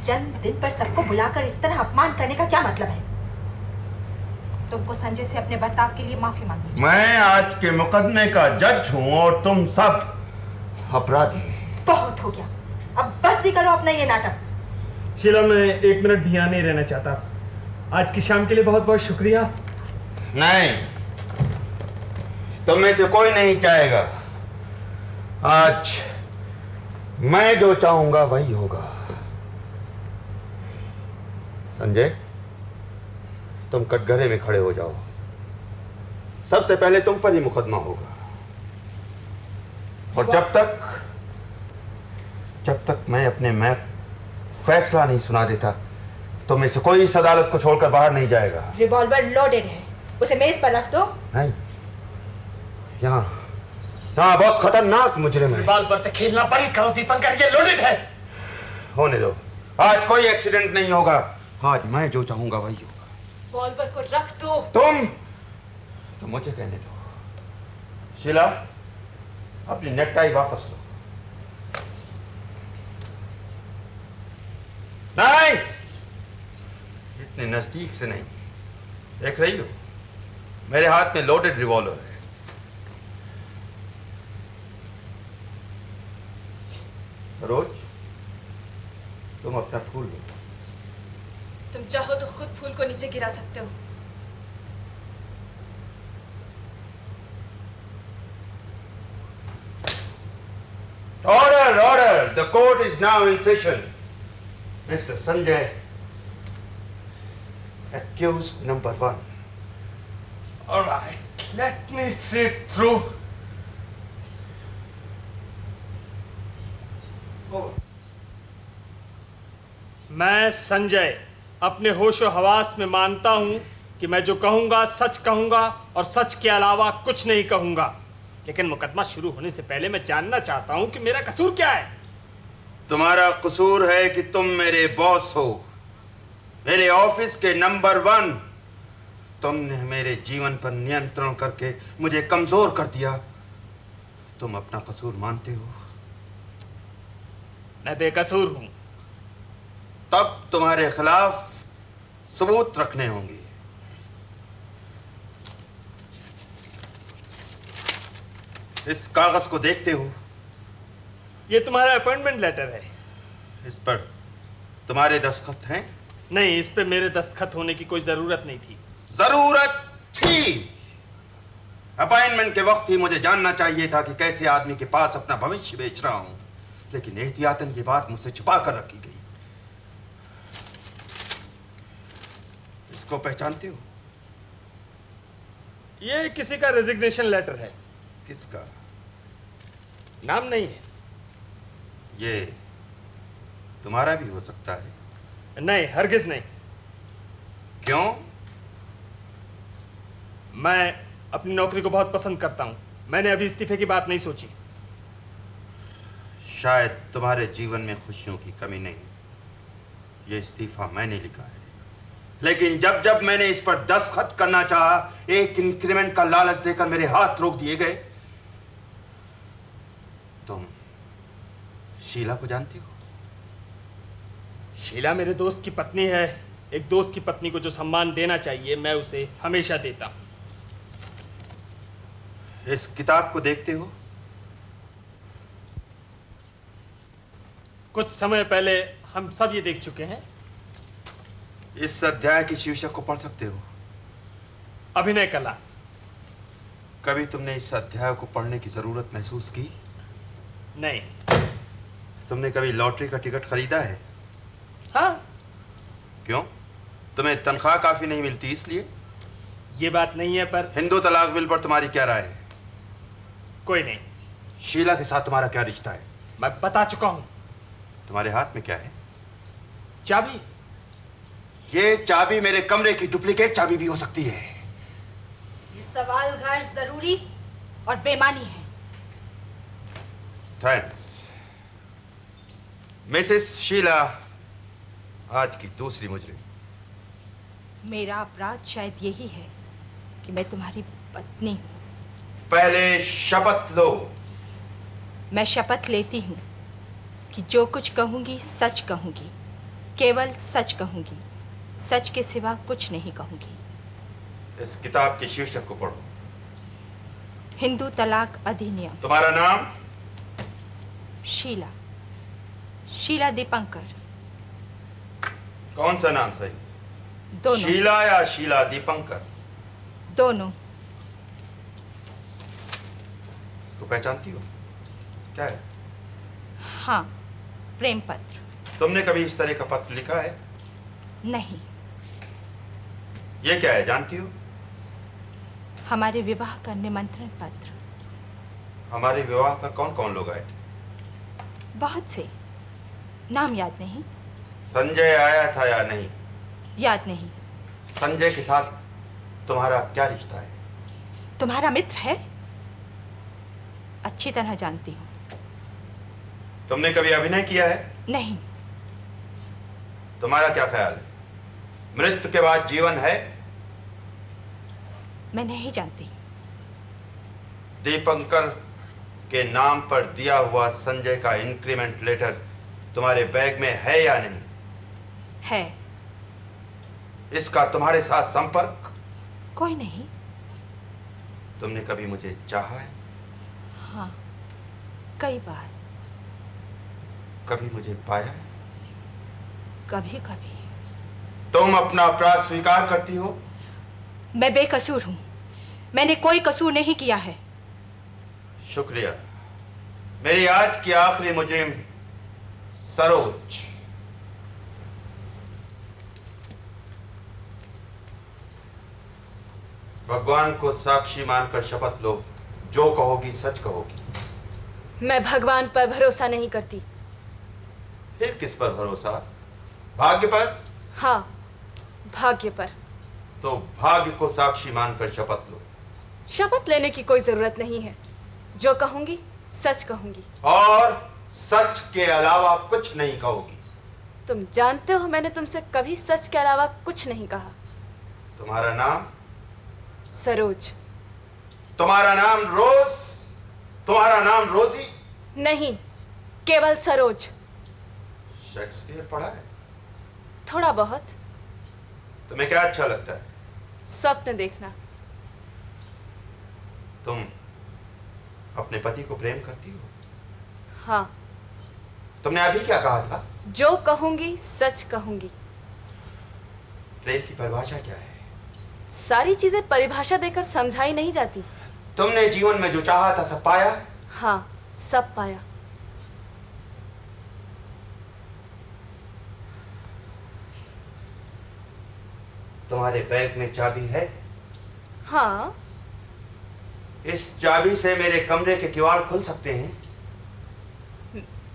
जन्मदिन पर सबको बुलाकर इस तरह अपमान करने का क्या मतलब है? तुमको संजय से अपने बर्ताव के लिए माफी मांगनी। मैं आज के मुकदमे का जज हूं और तुम सब अपराधी। बहुत हो गया, अब बस भी करो अपना ये नाटक। शीला, मैं 1 मिनट भी यहाँ नहीं रहना चाहता। आज की शाम के लिए बहुत बहुत शुक्रिया। नहीं, तुम में से कोई नहीं चाहेगा। आज मैं जो चाहूंगा वही होगा। संजय, तुम कटघरे में खड़े हो जाओ। सबसे पहले तुम पर ही मुकदमा होगा, और जब तक मैं अपने मैं फैसला नहीं सुना देता, तो में से कोई इस अदालत को छोड़कर बाहर नहीं जाएगा। रिवॉल्वर लोडेड है, उसे मेज पर रख दो। नहीं, यहाँ बहुत खतरनाक मुजरिम है। रिवॉल्वर से खेलना बंद करो दीपंकर, ये लोडेड है। होने दो, आज कोई एक्सीडेंट नहीं होगा। आज मैं जो चाहूंगा वही होगा। रिवॉल्वर को रख दो। तुम मुझे कहने दो। शीला, अपनी नेकटाई वापस लो। नहीं, इतने नजदीक से नहीं। देख रही हो, मेरे हाथ में लोडेड रिवॉल्वर है। रोज, तुम अपना फूल लो। तुम चाहो तो खुद फूल को नीचे गिरा सकते हो। Order, order! The court is now in session. Mr. Sanjay, accused number 1. All right, let me sit through. Over. मैं संजय अपने होशो हवास में मानता हूं कि मैं जो कहूंगा सच कहूंगा और सच के अलावा कुछ नहीं कहूंगा। लेकिन मुकदमा शुरू होने से पहले मैं जानना चाहता हूं कि मेरा कसूर क्या है। तुम्हारा कसूर है कि तुम मेरे बॉस हो, मेरे ऑफिस के नंबर 1। तुमने मेरे जीवन पर नियंत्रण करके मुझे कमजोर कर दिया। तुम अपना कसूर मानते हो? मैं बेकसूर हूं। तब तुम्हारे खिलाफ सबूत रखने होंगे। इस कागज को देखते हो? ये तुम्हारा अपॉइंटमेंट लेटर है। इस पर तुम्हारे दस्तखत हैं? नहीं, इस पे मेरे दस्तखत होने की कोई जरूरत नहीं थी। जरूरत थी। अपॉइंटमेंट के वक्त ही मुझे जानना चाहिए था कि कैसे आदमी के पास अपना भविष्य बेच रहा हूं, लेकिन एहतियातन ये बात मुझसे छुपा कर रखी गई। इसको पहचानते हो? ये किसी का रेजिग्नेशन लेटर है। किसका? नाम नहीं है। ये तुम्हारा भी हो सकता है। नहीं, हरगिज नहीं। क्यों? मैं अपनी नौकरी को बहुत पसंद करता हूं। मैंने अभी इस्तीफे की बात नहीं सोची। शायद तुम्हारे जीवन में खुशियों की कमी नहीं। ये इस्तीफा मैंने लिखा है, लेकिन जब जब मैंने इस पर दस्तखत करना चाहा, एक इंक्रीमेंट का लालच देकर मेरे हाथ रोक दिए गए। तुम शीला को जानती हो? शीला मेरे दोस्त की पत्नी है। एक दोस्त की पत्नी को जो सम्मान देना चाहिए मैं उसे हमेशा देता हूं। इस किताब को देखते हो? कुछ समय पहले हम सब ये देख चुके हैं। इस अध्याय की शीर्षक को पढ़ सकते हो? अभिनय कला। कभी तुमने इस अध्याय को पढ़ने की जरूरत महसूस की? नहीं। तुमने कभी लॉटरी का टिकट खरीदा है? हाँ। क्यों? तुम्हें तनख्वाह काफी नहीं मिलती इसलिए? ये बात नहीं है, पर हिंदू तलाक बिल पर तुम्हारी क्या राय है? कोई नहीं। शीला के साथ तुम्हारा क्या रिश्ता है? मैं बता चुका हूं। तुम्हारे हाथ में क्या है? चाबी। ये चाबी मेरे कमरे की डुप्लीकेट चाबी भी हो सकती है। ये सवाल गैर जरूरी और बेमानी है। थैंक्स। मिसेस शीला, आज की दूसरी मुजरिम। मेरा अपराध शायद यही है कि मैं तुम्हारी पत्नी हूँ। पहले शपथ लो। मैं शपथ लेती हूँ कि जो कुछ कहूँगी सच कहूँगी, केवल सच कहूँगी, सच के सिवा कुछ नहीं कहूँगी। इस किताब के शीर्षक को पढ़ो। हिंदू तलाक अधिनियम। तुम्हारा नाम? शीला। शीला दीपंकर। कौन सा नाम सही? दोनों। शीला या शीला दीपंकर? दोनों। इसको पहचानती हो? क्या है? हाँ, प्रेम पत्र। तुमने कभी इस तरह का पत्र लिखा है? नहीं। ये क्या है, जानती हो? हमारे विवाह का निमंत्रण पत्र। हमारे विवाह पर कौन कौन लोग आए थे? बहुत से, नाम याद नहीं। संजय आया था या नहीं? याद नहीं। संजय के साथ तुम्हारा क्या रिश्ता है? तुम्हारा मित्र है? अच्छी तरह जानती हूँ। तुमने कभी अभिनय किया है? नहीं। तुम्हारा क्या ख्याल है, मृत्यु के बाद जीवन है? मैं नहीं जानती। दीपंकर के नाम पर दिया हुआ संजय का इंक्रीमेंट लेटर तुम्हारे बैग में है या नहीं? है। इसका तुम्हारे साथ संपर्क? कोई नहीं। तुमने कभी मुझे चाहा है? हाँ, कई बार। कभी मुझे पाया है? कभी कभी। तुम अपना अपराध स्वीकार करती हो? मैं बेकसूर हूँ। मैंने कोई कसूर नहीं किया है। शुक्रिया। मेरी आज की आखिरी मुजरिम सरोज। भगवान को साक्षी मानकर शपथ लो, जो कहोगी सच कहोगी। मैं भगवान पर भरोसा नहीं करती। फिर किस पर भरोसा? भाग्य पर? हाँ, भाग्य पर। तो भाग्य को साक्षी मानकर शपथ लो। शपथ लेने की कोई जरूरत नहीं है। जो कहूंगी सच कहूंगी। और सच के अलावा कुछ नहीं कहोगी। तुम जानते हो मैंने तुमसे कभी सच के अलावा कुछ नहीं कहा। तुम्हारा नाम? सरोज। तुम्हारा नाम रोज? तुम्हारा नाम रोजी? नहीं, केवल सरोज। शेक्सपियर पढ़ा है? थोड़ा बहुत। तुम्हें क्या अच्छा लगता है? स्वप्न देखना। तुम अपने पति को प्रेम करती हो? हाँ। तुमने अभी क्या कहा था? जो कहूंगी सच कहूंगी। प्रेम की परिभाषा क्या है? सारी चीजें परिभाषा देकर समझाई नहीं जाती। तुमने जीवन में जो चाहा था सब पाया? हाँ, सब पाया। तुम्हारे बैग में चाबी है? हाँ। इस चाबी से मेरे कमरे के किवाड़ खुल सकते हैं?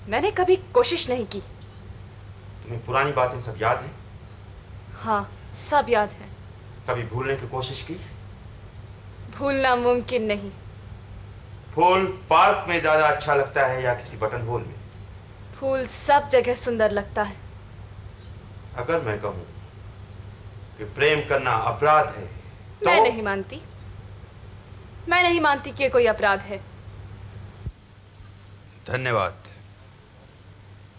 मैंने कभी कोशिश नहीं की। तुम्हें पुरानी बातें सब याद हैं? हाँ, सब याद है। कभी भूलने की कोशिश की? भूलना मुमकिन नहीं। फूल पार्क में ज्यादा अच्छा लगता है या किसी बटन होल में? फूल सब जगह सुंदर लगता है। अगर मैं कहूं कि प्रेम करना अपराध है तो? मैं नहीं मानती। मैं नहीं मानती कि कोई अपराध है। धन्यवाद,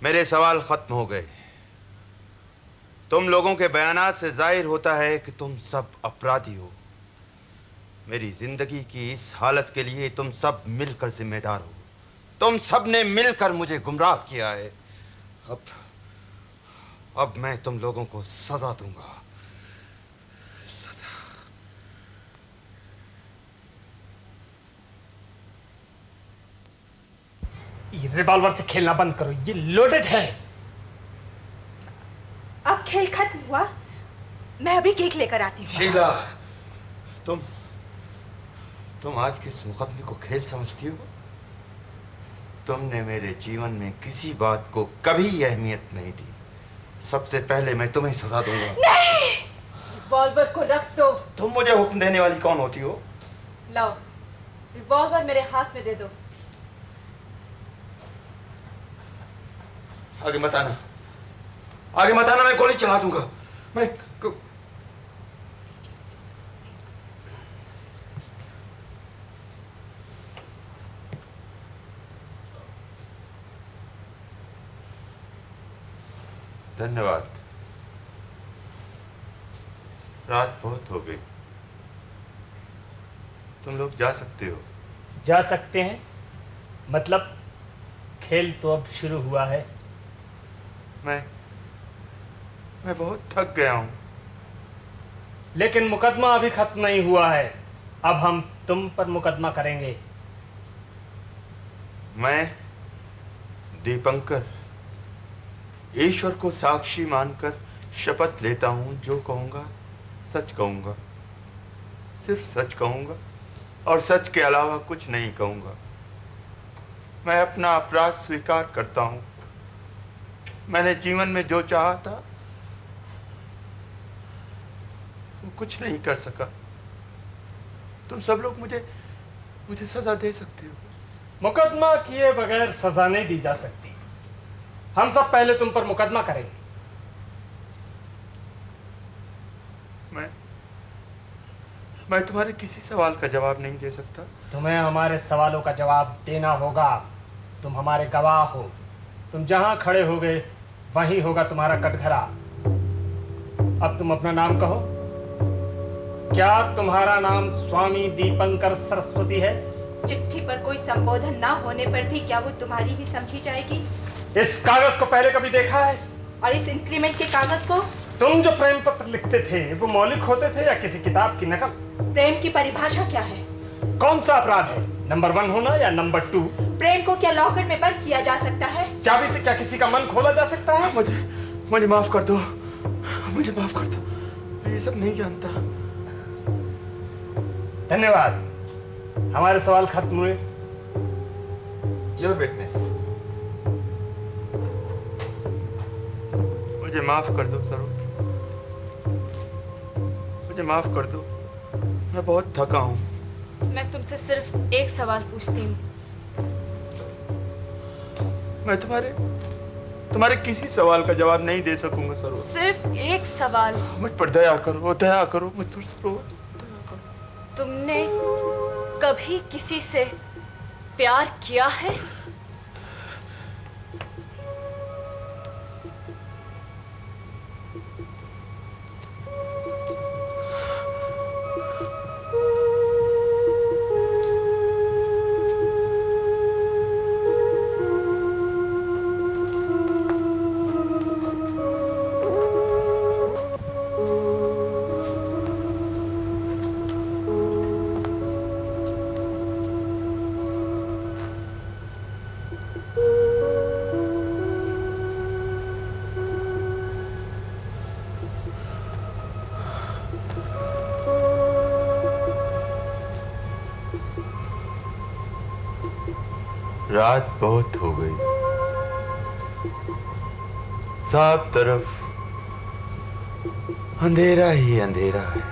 मेरे सवाल खत्म हो गए। तुम लोगों के बयानात से जाहिर होता है कि तुम सब अपराधी हो। मेरी जिंदगी की इस हालत के लिए तुम सब मिलकर जिम्मेदार हो। तुम सब ने मिलकर मुझे गुमराह किया है। अब मैं तुम लोगों को सजा दूंगा। ये रिवॉल्वर से खेलना बंद करो, ये लोडेड है। अब खेल खत्म हुआ, मैं अभी केक लेकर आती हूँ। शीला, तुम आज के इस मुकदमे को खेल समझती हो? तुमने मेरे जीवन में किसी बात को कभी अहमियत नहीं दी। सबसे पहले मैं तुम्हें सजा दूंगा। नहीं! रिवॉल्वर को रख दो। तुम मुझे हुक्म देने वाली कौन होती हो? लाओ, रिवॉल्वर मेरे हाथ में दे दो। आगे मत आना, आगे मत आना, मैं गोली चला दूंगा। धन्यवाद। रात बहुत हो गई, तुम लोग जा सकते हो। जा सकते हैं? मतलब खेल तो अब शुरू हुआ है। मैं बहुत थक गया हूं। लेकिन मुकदमा अभी खत्म नहीं हुआ है। अब हम तुम पर मुकदमा करेंगे। मैं दीपंकर ईश्वर को साक्षी मानकर शपथ लेता हूं, जो कहूंगा सच कहूंगा, सिर्फ सच कहूंगा और सच के अलावा कुछ नहीं कहूंगा। मैं अपना अपराध स्वीकार करता हूं। मैंने जीवन में जो चाहा था वो कुछ नहीं कर सका। तुम सब लोग मुझे सजा दे सकते हो। मुकदमा किए बगैर सजा नहीं दी जा सकती। हम सब पहले तुम पर मुकदमा करेंगे। मैं तुम्हारे किसी सवाल का जवाब नहीं दे सकता। तुम्हें हमारे सवालों का जवाब देना होगा। तुम हमारे गवाह हो। तुम जहां खड़े हो गए वहीं होगा तुम्हारा कटघरा। अब तुम अपना नाम कहो। क्या तुम्हारा नाम स्वामी दीपंकर सरस्वती है? चिट्ठी पर कोई संबोधन ना होने पर भी क्या वो तुम्हारी ही समझी जाएगी? इस कागज को पहले कभी देखा है? और इस इंक्रीमेंट के कागज को? तुम जो प्रेम पत्र लिखते थे वो मौलिक होते थे या किसी किताब की नकल? प्रेम की परिभाषा क्या है? कौन सा अपराध है, नंबर 1 होना या नंबर 2? प्रेम को क्या लॉकर में बंद किया जा सकता है? चाबी से क्या किसी का मन खोला जा सकता है? मुझे माफ कर दो, मुझे माफ कर दो। मैं ये सब नहीं जानता। धन्यवाद, हमारे सवाल खत्म हुए। Your witness. मुझे माफ कर दो सरोज, मुझे माफ कर दो। मैं बहुत थका हूँ। मैं तुमसे सिर्फ एक सवाल पूछती हूँ। मैं तुम्हारे किसी सवाल का जवाब नहीं दे सकूंगा सरोज। सिर्फ एक सवाल। मुझ पर दया करो, दया करो मुझ पर सरोज। तुमने कभी किसी से प्यार किया है? रात बहुत हो गई, सब तरफ अंधेरा ही अंधेरा है।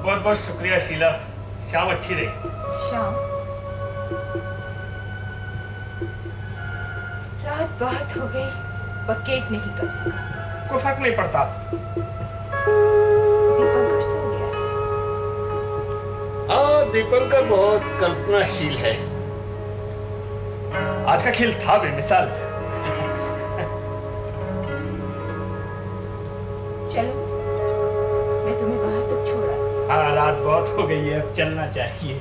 बहुत बहुत शुक्रिया शीला, शाम अच्छी रही। शाम, रात बहुत हो गई, पर केक नहीं कर सका। कोई फर्क नहीं पड़ता। दीपंकर सो गया है। हाँ, दीपंकर बहुत कल्पनाशील है। आज का खेल था बेमिसाल। चलो, मैं तुम्हें बाहर तक छोड़ आती हूँ। हाँ, रात बहुत हो गई है, अब चलना चाहिए।